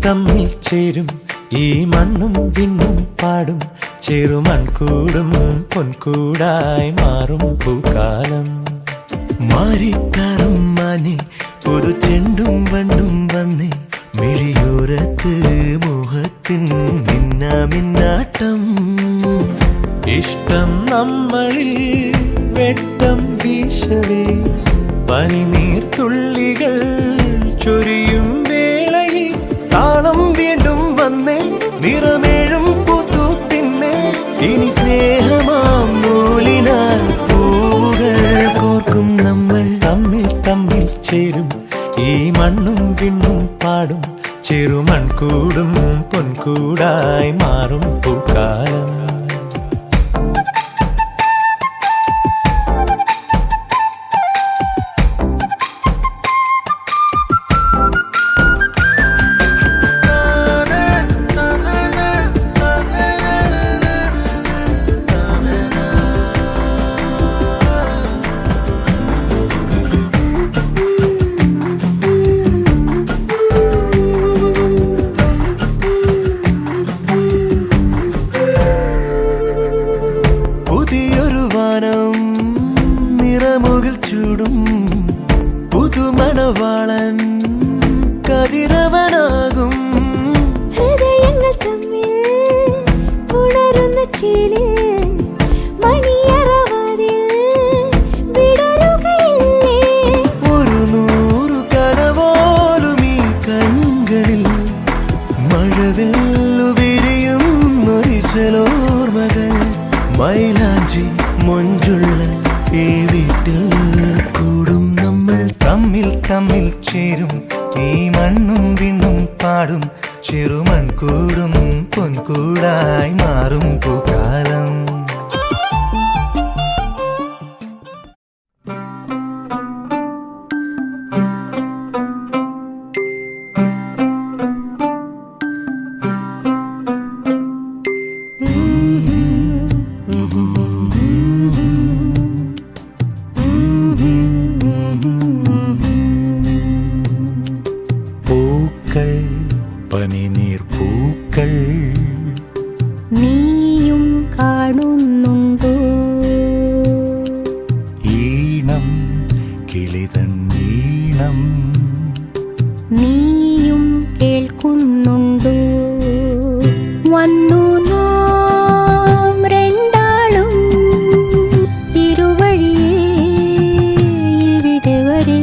തമ്മിൽ ചേരും ഈ മണ്ണും വിണ്ണും പാടും ചെറുമൺകൂടും പൊൻകൂടായി മാറും പൂക്കാലം മാറിക്കാറും മാനെ പുതു ചെണ്ടും വണ്ടും വന്നേ മിഴിയോരത്ത് മോഹത്തിൻ മിന്നാമിന്നാട്ടം ഇഷ്ടം നമ്മളിൽ വെട്ടം വീശവേ പനിനീർത്തുള്ളികൾ ചൊരിയും വേളയിൽ താളം വീണ്ടും വന്നേ നിറമേഴും പൂത്തു പിന്നെ ഇനി സ്നേഹമാം നൂലിനാൽ പൂവുകൾ കോർക്കും നമ്മൾ തമ്മിൽ ചേരും ഈ മണ്ണും വിണ്ണും പാടും ചെറുമൺകൂടും പൊൻകൂടായി മാറും പൂക്കാലം നിറമുകിൽ ചൂടും പുതുമണവാളൻ കതിരവനാകും ഹൃദയങ്ങൾ തമ്മിൽ ഉണരുന്ന ചേലിൽ മണിയറവാതിൽ വിടരുകയില്ലേ ഒരു നൂറു കനവോലും ഈ കൺകളിൽ മഴവില്ലു വിരിയുന്നൊരിശലോർമകൾ മൈലാഞ്ചി മൊഞ്ചുള്ള ഈ വീട്ടിൽ കൂടും നമ്മൾ തമ്മിൽ ചേരും ഈ മണ്ണും വിണ്ണും പാടും ചെറുമൺകൂടും പൊൻകൂടായി മാറും പൂക്കാലം പൂക്കൾ പനിനീർ പൂക്കൾ നീയും കാണുന്നുണ്ടോ ഈണം കിളിതൻ ഈണം നീയും കേൾക്കുന്നുണ്ടോ വന്നു നാം രണ്ടാളും ഇരുവഴിയേ ഇവിടെ വരെ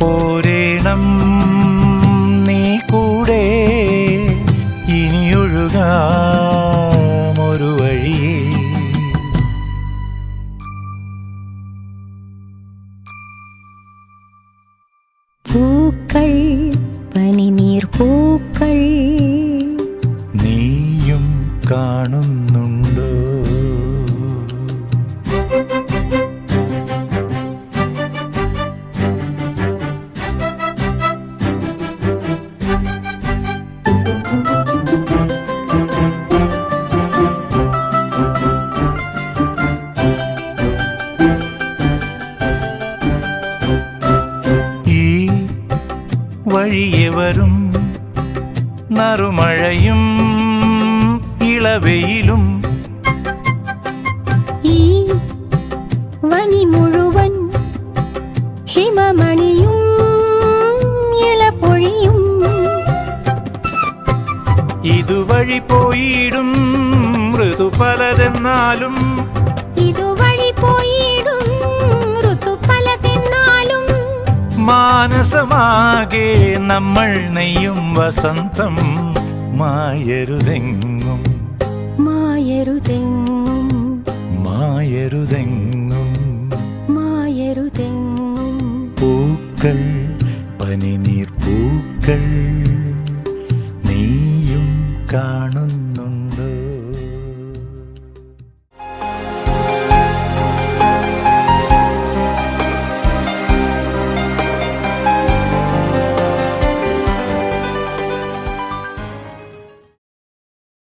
പോരേണം നീ കൂടെ ഇനിയൊഴുകാം ഒരു വഴിയേ പൂക്കൾ പനിനീർ പൂക്കൾ നീയും കാണുന്നുണ്ടോ ഈ വഴിയെ വരും നറുമഴയും ഇളവെയിലും ഈ വനി മുഴുവൻ ഹിമമണിയും ഇളപൊഴിയും ഇതുവഴി പോയിടും ഋതു പലതെന്നാലും ഇതുവഴി പോയിടും ഋതു പലതെന്നാലും മാനസമാകെ നമ്മൾ നെയ്യും വസന്തം മായരുതെങ്ങും മായരുതെങ്ങും മായരുതെങ്ങും മായരുതെങ്ങും പൂക്കൾ പനിനീർ പൂക്കൾ നീയും കാണുന്നു